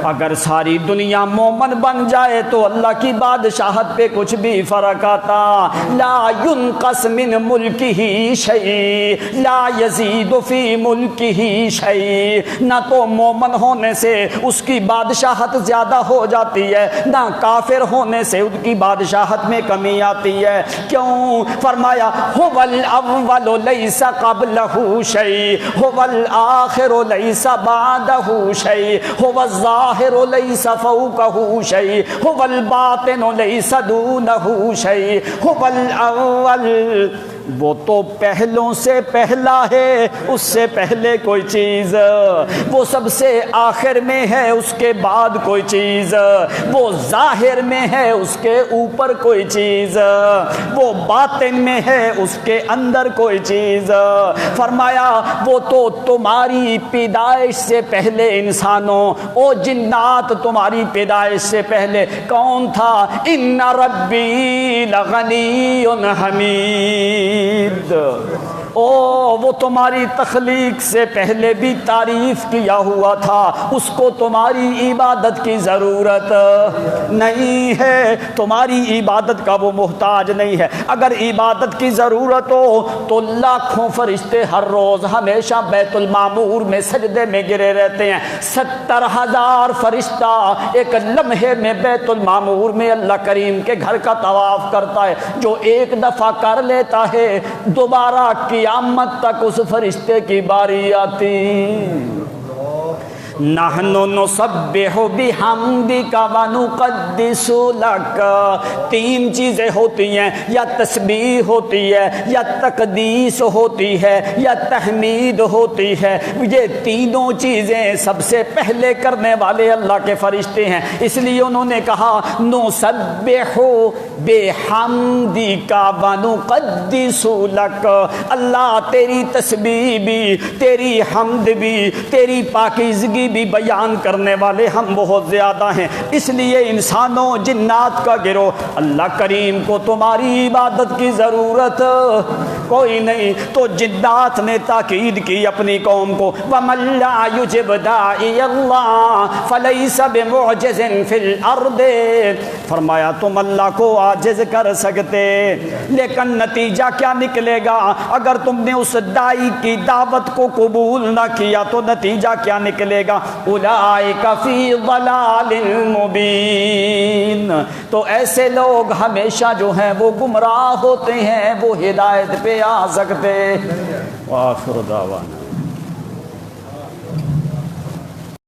اگر ساری دنیا مومن بن جائے تو اللہ کی بادشاہت پہ کچھ بھی فرق آتا؟ لا ينقص من ملکہ شیء لا یزید فی ملکہ شیء، نہ تو مومن ہونے سے اس کی بادشاہت زیادہ ہو جاتی ہے، نہ کافر ہونے سے ان کی بادشاہت میں کمی آتی ہے۔ کیوں؟ فرمایا هو الاول لیس قبلہ شیء هو الآخر لیس بعدہ شیء هو الظاہر لیس فوقہ شیء هو الباطن لیس دونہ شیء هو الاول، وہ تو پہلوں سے پہلا ہے، اس سے پہلے کوئی چیز، وہ سب سے آخر میں ہے، اس کے بعد کوئی چیز، وہ ظاہر میں ہے، اس کے اوپر کوئی چیز، وہ باطن میں ہے، اس کے اندر کوئی چیز۔ فرمایا وہ تو تمہاری پیدائش سے پہلے انسانوں، او جنات، تمہاری پیدائش سے پہلے کون تھا؟ ان ربی لغنی حمید، او وہ تمہاری تخلیق سے پہلے بھی تعریف کیا ہوا تھا، اس کو تمہاری عبادت کی ضرورت نہیں ہے، تمہاری عبادت کا وہ محتاج نہیں ہے۔ اگر عبادت کی ضرورت ہو تو لاکھوں فرشتے ہر روز ہمیشہ بیت المعمور میں سجدے میں گرے رہتے ہیں، 70,000 فرشتہ ایک لمحے میں بیت المعمور میں اللہ کریم کے گھر کا طواف کرتا ہے، جو ایک دفعہ کر لیتا ہے دوبارہ قیامت تک اس فرشتے کی باری آتی۔ نحن نسبح بحمدک ونقدس لک، تین چیزیں ہوتی ہیں، یا تسبیح ہوتی ہے، یا تقدیس ہوتی ہے، یا تحمید ہوتی ہے۔ یہ تینوں چیزیں سب سے پہلے کرنے والے اللہ کے فرشتے ہیں، اس لیے انہوں نے کہا نسبح بحمدک ونقدس لک، اللہ تیری تسبیح بھی، تیری حمد بھی، تیری پاکیزگی بھی بیان کرنے والے ہم بہت زیادہ ہیں، اس لیے انسانوں جنات کا گروہ، اللہ کریم کو تمہاری عبادت کی ضرورت کوئی نہیں۔ تو جنات نے تاکید کی اپنی قوم کو، وَمَن لَّا يُجِبْ دَاعِيَ اللَّهِ فَلَيْسَ بِمُعْجِزٍ فِي الْأَرْضِ، فرمایا تم اللہ کو عاجز کر سکتے، لیکن نتیجہ کیا نکلے گا؟ اگر تم نے اس داعی کی دعوت کو قبول نہ کیا تو نتیجہ کیا نکلے گا؟ اولئک فی ضلال مبین، تو ایسے لوگ ہمیشہ جو ہیں وہ گمراہ ہوتے ہیں، وہ ہدایت پہ آ سکتے۔ وآخر دعوانا